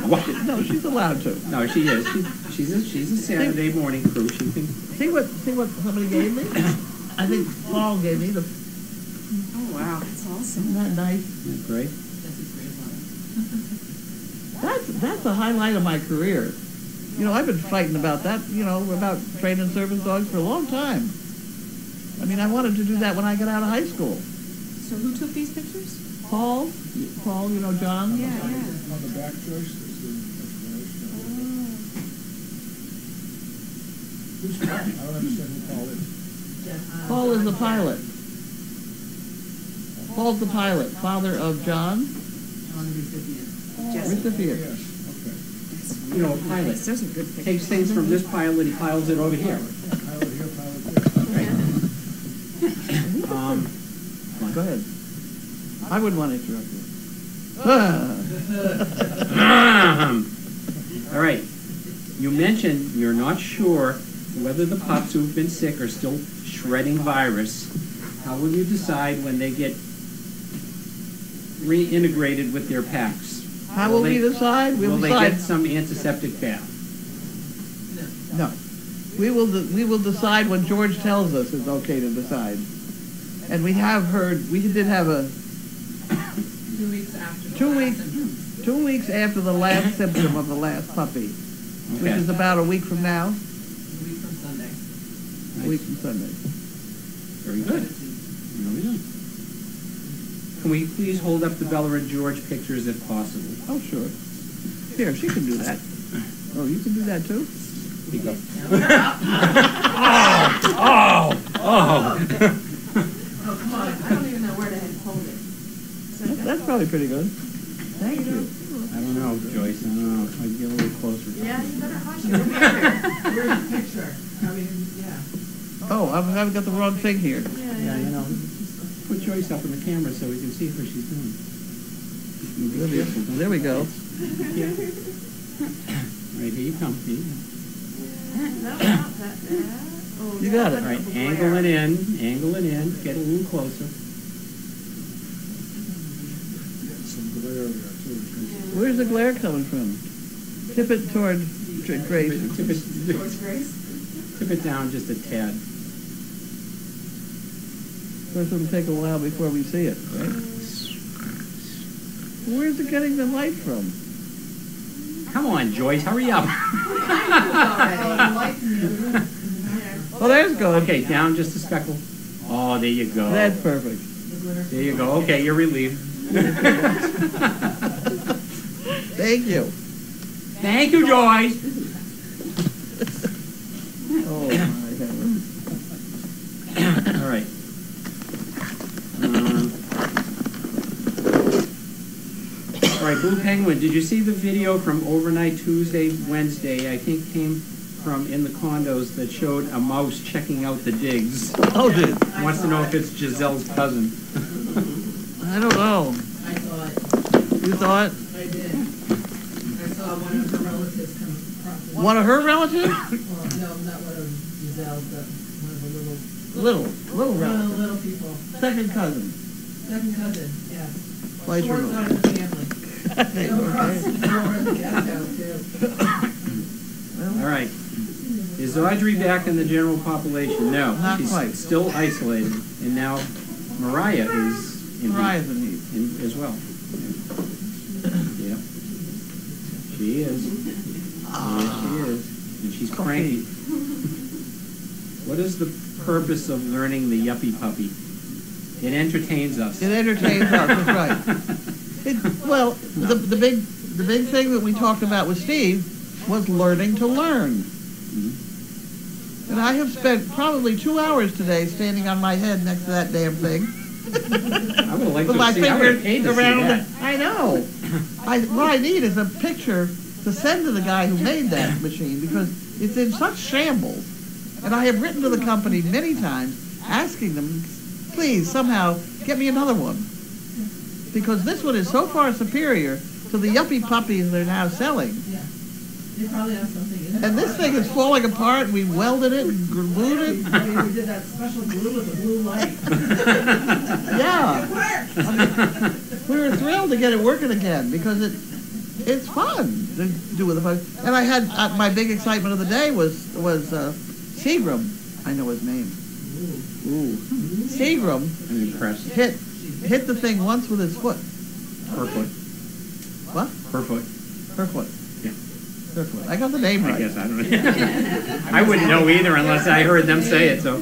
What? No, she's allowed to. No, she is. She's a Saturday morning crew. She can. See what somebody gave me? I think Paul gave me the. oh, wow, that's awesome. Isn't that nice? That's great. That's a highlight of my career. You know, I've been fighting about that, about training service dogs for a long time. I mean, I wanted to do that when I got out of high school. So who took these pictures? Paul, John? Yeah. On the back, Joyce, there's the explanation. Who's Paul? I don't understand who Paul is. Paul is the pilot. Paul's the pilot, father of John, Jesse. recipient. Yes, okay. You know, a pilot Those are good pictures. takes things from this pile and he piles it over here. Pilot here, pilot there. Go ahead. I wouldn't want to interrupt you. All right. You mentioned you're not sure whether the pups who've been sick are still shredding virus. How will you decide when they get reintegrated with their packs? How will we decide? Will We'll they decide. get some antiseptic bath? No. We will decide when George tells us it's okay to decide. And we have heard, we did have a 2 weeks after. the 2 last weeks, symptoms. 2 weeks after the last symptom of the last puppy, which Okay. is about a week from now, A week from Sunday. a week from Sunday. Very good. Really good. Can we please hold up the Bella and George pictures if possible? Oh, sure. Here, she can do that. Oh, you can do that too? Here you go. Oh. Oh, come on. I don't even know where to hold it. So That's probably pretty good. Thank you. I don't know, Joyce, I don't know, I'd get a little closer. Yeah, you better hush it. Where's the picture? I mean, yeah. Oh, I've got the wrong thing here. Yeah, you know, put Joyce up in the camera so we can see what she's doing. There we go. Yeah. Right, here you come, here you come. No, not that bad. Oh, You got it. All right, angle it in, get a little closer. Some glare there too. Where's the glare coming from? Tip it toward Grace. Towards Grace? Tip it down just a tad. First it'll take a while before we see it, right? Where's it getting the light from? Come on, Joyce, hurry up. Oh, there's good. Okay, down just a speckle. Oh, there you go. That's perfect. There you go. Okay, you're relieved. Thank you. Thank you, Joyce. Oh, my heavens. All right. All right, Blue Penguin, did you see the video from overnight Tuesday, Wednesday, I think came from In the Condos, that showed a mouse checking out the digs? Oh, dude. Wants to know if it's Giselle's cousin. I don't know. I saw it. You thought? I did. I saw one of her relatives come across. One of her relatives? Well, no, not one of Giselle's, but one of the little Little one of relative. the little people. Second cousin. Second cousin, yeah. Vice Short versa. side of the family. Go across the floor in the cat house, too. All right. Is Audrey back in the general population? No. Not She's quite. still isolated. And now Mariah is in Mariah's in heat. as well. Yeah. She is. Yes, she is. And she's cranky. What is the purpose of learning the yuppie puppy? It entertains us. It entertains us, that's right. Well, the big thing that we talked about with Steve was learning to learn. And I have spent probably 2 hours today standing on my head next to that damn thing. I would like With to my see. I would fingers have paid to see around that. it. I know. What I need is a picture to send to the guy who made that machine because it's in such shambles. And I have written to the company many times asking them, please somehow get me another one. Because this one is so far superior to the yuppie puppies they're now selling. Yeah. They probably have something in it. And this thing is falling apart. We welded it and glued it. We did that special glue with the blue light. Yeah. It worked! We were thrilled to get it working again because it's fun to do with the puppy. And I had my big excitement of the day was Seagram. I know his name. Ooh. Seagram I'm impressed. hit the thing once with his foot. Her foot. What? Her foot. Her foot. Yeah. Her foot. I got the name I right. guess I don't know. I wouldn't know either unless I heard them say it, so.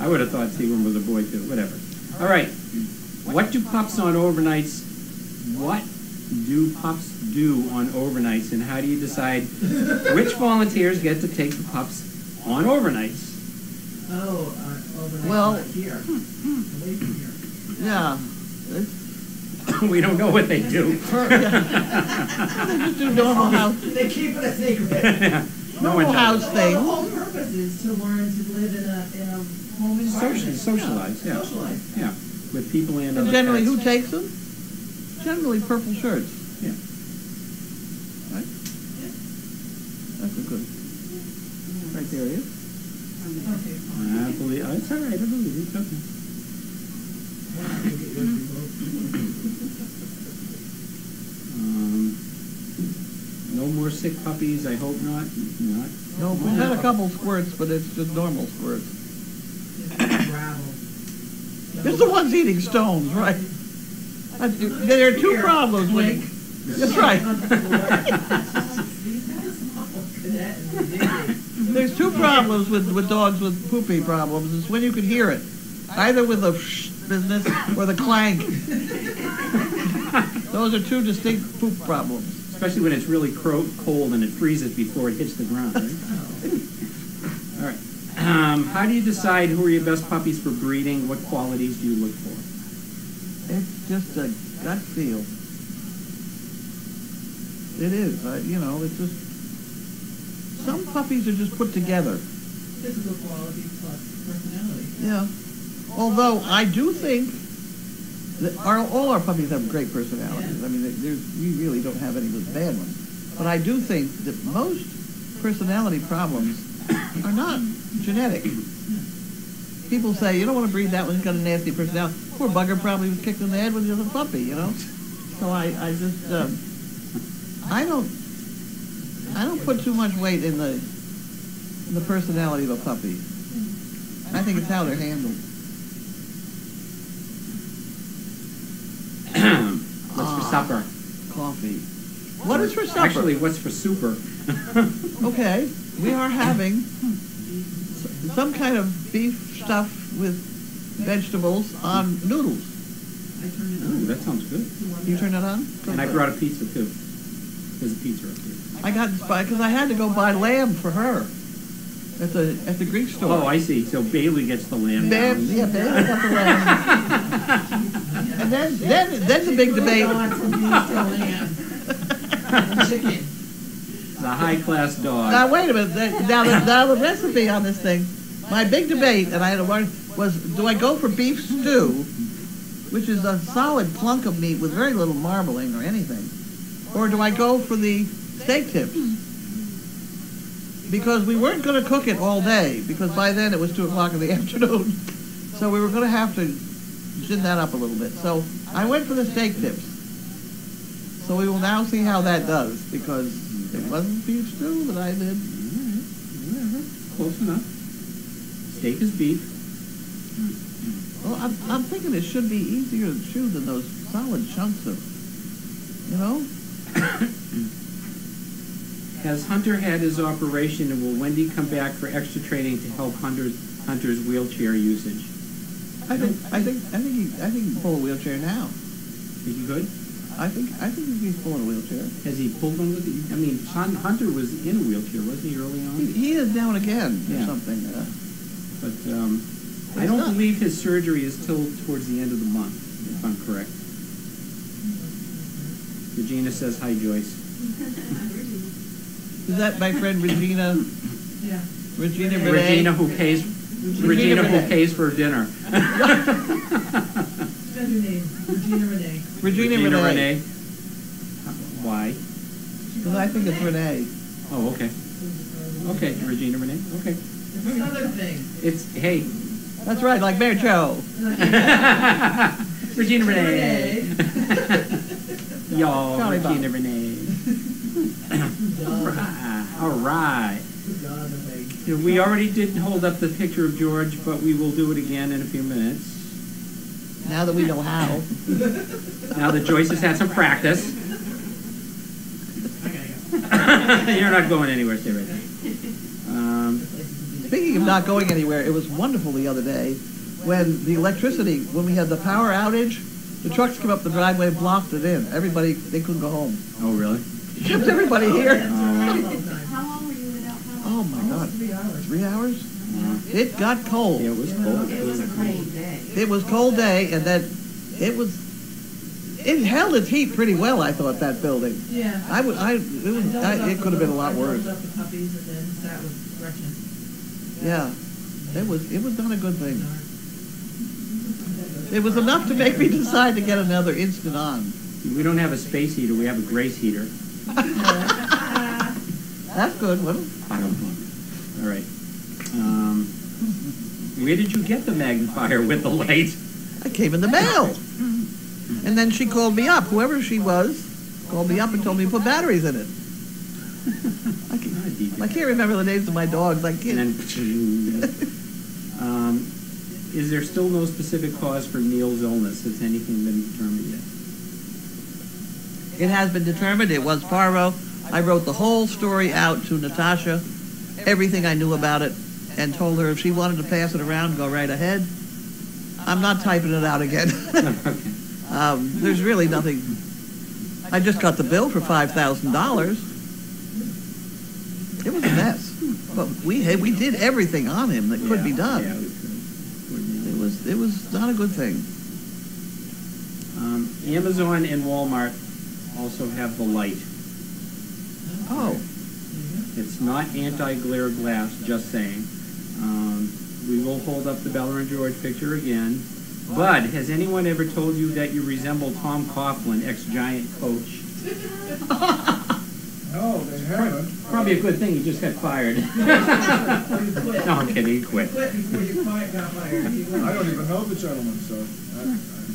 I would have thought Seagram was a boy too, whatever. All right. What do pups on overnights, on overnights, and how do you decide which volunteers get to take the pups on overnights? Oh, overnight. Well- Here. Away from here. Yeah. We don't know what they do. They just do normal house, They keep it a secret. No one normal does. house The thing. whole purpose is to learn to live in a home environment. Socialize, yeah. Socialize. Yeah, with people and And other generally, pets. who takes them? Generally, purple shirts. Yeah. Right? That's a good criteria. Okay. I believe, it's all right, I believe it's okay. No more sick puppies, I hope not. Not. No, we've had a couple squirts, but it's just normal squirts. Gravel. It's the ones eating stones, right? There are two problems with. That's right. There's two problems with dogs with poopy problems. It's when you can hear it, either with the business or the clank. Those are two distinct poop problems. Especially when it's really cold and it freezes before it hits the ground, right? All right. How do you decide who are your best puppies for breeding? What qualities do you look for? It's just a gut feel. It is, you know, it's just, some puppies are just put together. Physical quality plus personality. Yeah. Although I do think that all our puppies have great personalities. I mean, we really don't have any with bad ones. But I do think that most personality problems are not genetic. People say, you don't want to breed that one, he's got a nasty personality. Poor bugger probably was kicked in the head when he was a puppy, you know? So I just, I don't put too much weight in the personality of a puppy. I think it's how they're handled. What's for supper? Coffee. What is for supper? Actually, what's for super? Okay, we are having some kind of beef stuff with vegetables on noodles. Ooh, that sounds good. You turn it on? And I brought a pizza too. There's a pizza up here. I got inspired because I had to go buy lamb for her at the Greek store. Oh, I see. So Bailey gets the lamb now. Yeah, Bailey got the lamb. And then the big debate. Chicken. The high-class dog. Now wait a minute. Now the recipe on this thing. My big debate, and I had to learn, was do I go for beef stew, which is a solid plunk of meat with very little marbling or anything, or do I go for the steak tips? Because we weren't going to cook it all day, because by then it was 2 o'clock in the afternoon. So we were going to have to gin that up a little bit. So I went for the steak tips. So we will now see how that does, because it wasn't beef stew that I did. Whatever. Close enough. Steak is beef. Well, I'm thinking it should be easier to chew than those solid chunks of, you know? Has Hunter had his operation, and will Wendy come back for extra training to help Hunter's wheelchair usage? I think he can pull a wheelchair now. Is he good? I think he's pulling a wheelchair. Has he pulled one with it? I mean, Hunter was in a wheelchair, wasn't he, early on? He is now and again or Yeah. something. But I don't believe his surgery is till towards the end of the month, if I'm correct. Regina says, hi, Joyce. Is that my friend Regina? Yeah. Regina Renee? Regina who pays for dinner. What's her name? Regina Renee. Regina Renee. Why? Because I think it's Renee. Oh, okay. Okay, Regina Renee. Okay. It's another thing. It's, hey. That's right, like Mary Jo. Regina Renee. Y'all, Sorry, Regina Bob. Renee. All right. We already did hold up the picture of George, but we will do it again in a few minutes. Now that we know how. Now that Joyce has had some practice. You're not going anywhere, stay right there. Speaking of not going anywhere, it was wonderful the other day when we had the power outage, the trucks came up the driveway and blocked it in. They couldn't go home. Oh, really? Shipped everybody here. How long were you without power? Oh my God. 3 hours. 3 hours? It got cold. Yeah, it was cold. It was a cold day. It was cold day, and then it held its heat pretty well, I thought, that building. Yeah. It could have been a lot worse. I doubled up the puppies and then sat with Gretchen. Yeah. It was not a good thing. It was enough to make me decide to get another instant on. We don't have a space heater, we have a Grace heater. That's good, wasn't it? I don't know. All right. Where did you get the magnifier with the light? I came in the mail. And then she called me up, whoever she was, called me up and told me to put batteries in it. I can't remember the names of my dogs. I can't. And then, is there still no specific cause for Neil's illness? Has anything been determined yet? It has been determined. It was Paro. I wrote the whole story out to Natasha, everything I knew about it, and told her if she wanted to pass it around, go right ahead. I'm not typing it out again. Okay. There's really nothing. I just got the bill for $5,000. It was a mess. But we did everything on him that could be done. Yeah, we could. It was not a good thing. Amazon and Walmart also have the light. Oh, It's not anti-glare glass, just saying. We will hold up the Bella and George picture again. Bud, has anyone ever told you that you resemble Tom Coughlin, ex-Giant coach? No, they haven't. Probably a good thing he just got fired. No, I'm kidding, he quit. Quit before you got fired. I don't even know the gentleman, so.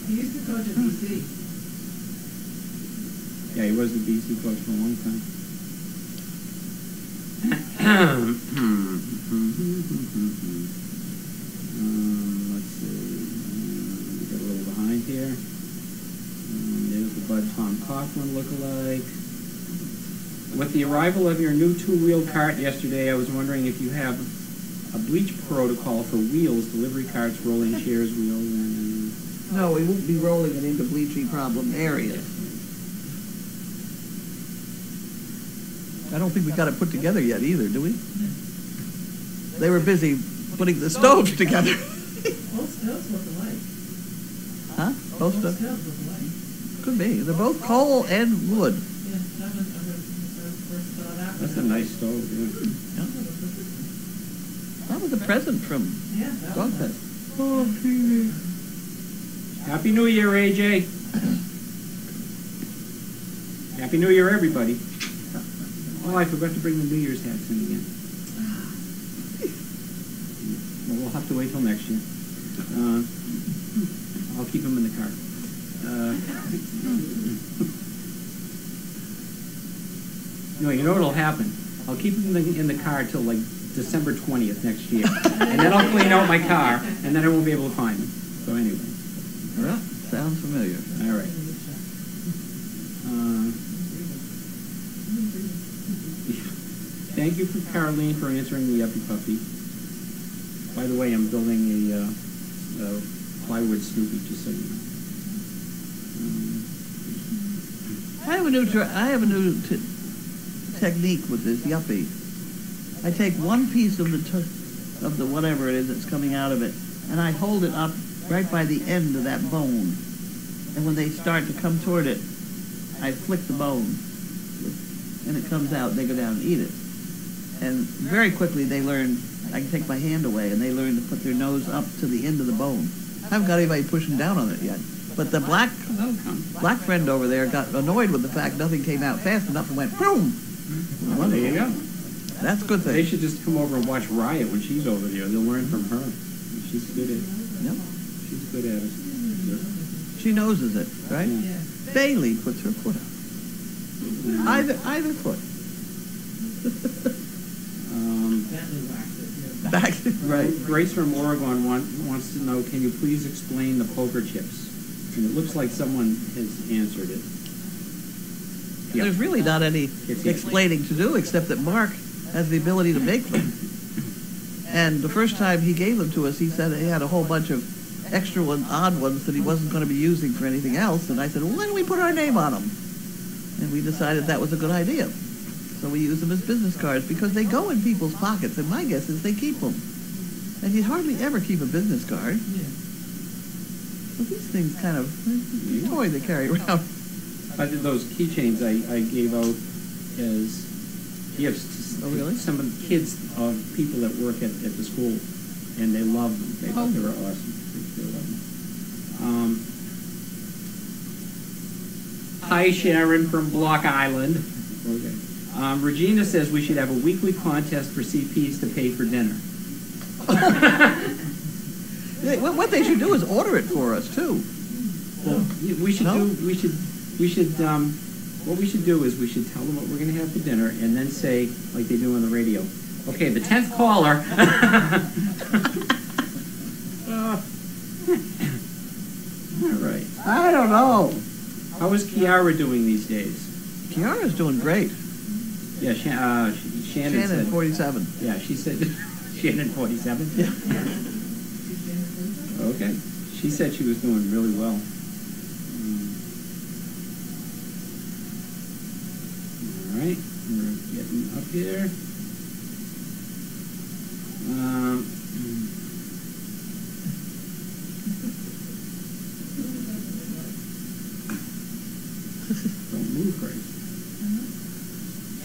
He used to coach at BC. Yeah, he was the BC coach for a long time. Let's see. We got a little behind here. There's the Bud Tom Coughlin lookalike. With the arrival of your new two-wheel cart yesterday, I was wondering if you have a bleach protocol for wheels, delivery carts, rolling chairs, wheels, and... no, we won't be rolling it into bleachy problem areas. I don't think we got it put together yet either, do we? They were busy putting the stoves together. Both stoves look alike. Huh? Both Both stoves? stoves look alike. Could be. They're both coal and wood. Yeah, that was, I first saw that. That's a nice stove, yeah. That was a present from Yeah, that was Dogpet. nice. Happy New Year, AJ. Happy New Year, everybody. Oh, I forgot to bring the New Year's hats in again. Well, we'll have to wait till next year. I'll keep them in the car. No, you know what'll happen? I'll keep them in the car till like December 20th next year. And then I'll clean out my car, and then I won't be able to find them. So anyway. Yeah, sounds familiar. All right. Thank you for Caroline for answering the Uppy Puppy. By the way, I'm building a plywood Snoopy, just so you know. I have a new technique with this yuppie. I take one piece of the whatever it is that's coming out of it, and I hold it up right by the end of that bone. And when they start to come toward it, I flick the bone, and it comes out. They go down and eat it. And very quickly they learn, I can take my hand away, and they learn to put their nose up to the end of the bone. I haven't got anybody pushing down on it yet. But the black friend over there got annoyed with the fact nothing came out fast enough and went, boom! Well, there you go. That's a good thing. They should just come over and watch Riot when she's over there. They'll learn from her. She's good at it. Yep. She's good at it. She noses it, right? Yeah. Bailey puts her foot up. Either foot. Bentley waxed it, yeah. Back, right. Grace from Oregon wants to know, can you please explain the poker chips? And it looks like someone has answered it. Yep. There's really not any explaining to do except that Mark has the ability to make them. And the first time he gave them to us, he said he had a whole bunch of extra and odd ones that he wasn't going to be using for anything else. And I said, well, why don't we put our name on them? And we decided that was a good idea. So we use them as business cards because they go in people's pockets, and my guess is they keep them. And you hardly ever keep a business card. Yeah. So these things kind of, a toy they carry around. I did those keychains I gave out as gifts to Oh, really? some of the kids of people that work at the school, and they loved them. They thought they were awesome. They loved them. Hi, Sharon from Block Island. Okay. Regina says we should have a weekly contest for CPs to pay for dinner. What they should do is order it for us, too. Well, we should No? what we should do is we should tell them what we're going to have for dinner and then say, like they do on the radio, okay, the 10th caller. All right. I don't know. How is Kiara doing these days? Kiara's doing great. Yeah, Shannon said. 47. Yeah, she said, Shannon 47? Yeah. Okay. She said she was doing really well. All right, we're getting up here. great.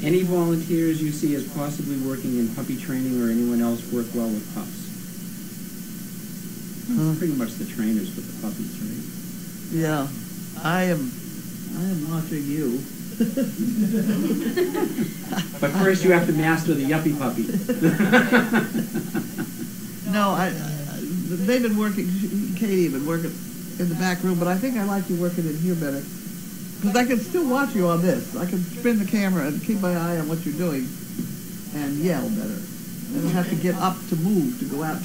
Any volunteers you see as possibly working in puppy training or anyone else work well with pups? It's pretty much the trainers with the puppies, right? Yeah, I am watching you. But first you have to master the yuppie puppy. No, they've been working, Katie been working in the back room, but I think I like you working in here better. Because I can still watch you on this. I can spin the camera and keep my eye on what you're doing and yell better. I don't have to get up to move to go out.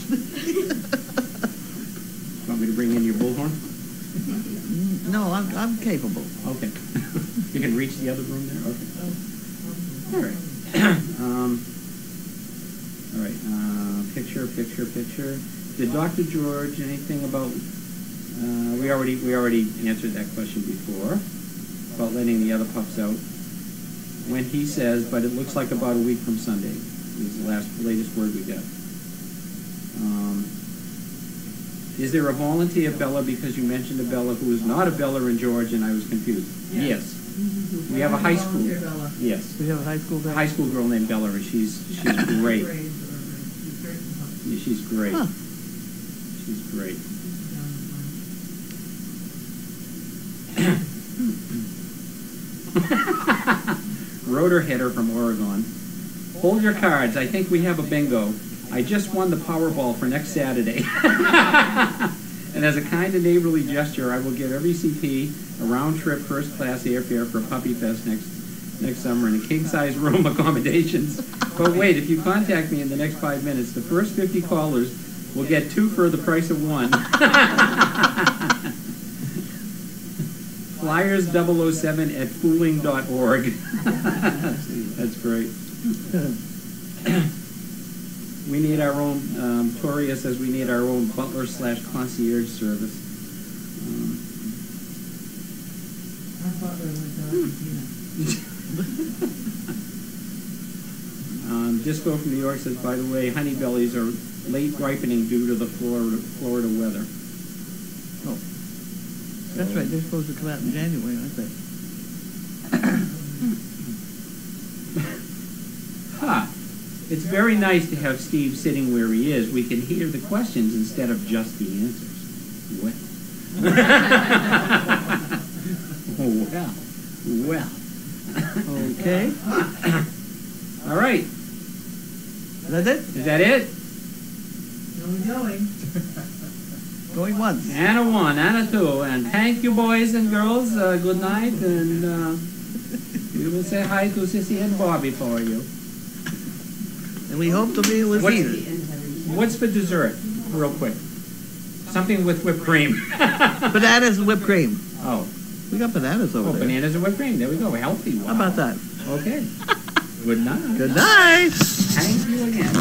Want me to bring in your bullhorn? No, I'm capable. Okay. You can reach the other room there? Okay. All right. All right. Picture. Did Dr. George anything about? We already answered that question before about letting the other pups out. When he says, but it looks like about a week from Sunday is the latest word we got. Is there a volunteer Bella, because you mentioned a Bella who is not a Bella in George and I was confused? Yes. We have a high school. Volunteer Bella. Yes. We have a high school there? High school girl named Bella, and she's great. She's great. Huh. She's great. Rotor Header from Oregon. Hold your cards. I think we have a bingo. I just won the Powerball for next Saturday. And as a kind and neighborly gesture, I will give every CP a round-trip first-class airfare for Puppy Fest next summer and a king-size room accommodations. But wait, if you contact me in the next 5 minutes, the first 50 callers will get 2 for the price of 1. Flyers 007 at fooling.org. That's great. We need our own, Toria says we need our own butler/concierge service. Our butler was Disco from New York says, by the way, honey bellies are late ripening due to the Florida weather. Oh, that's right. They're supposed to come out in January, aren't they? Ha! It's very nice to have Steve sitting where he is. We can hear the questions instead of just the answers. Well. Oh, well. Okay. All right. Is that it? Is that it? going. Going once. And a 1, and a 2. And thank you, boys and girls. Good night. And we will say hi to Sissy and Bobby for you. And we hope to be with you. What's for dessert, real quick? Something with whipped cream. Bananas and whipped cream. Oh. We got bananas over there. Bananas and whipped cream. There we go. Healthy. Wow. How about that? Okay. Good night. Good night. Thank you again.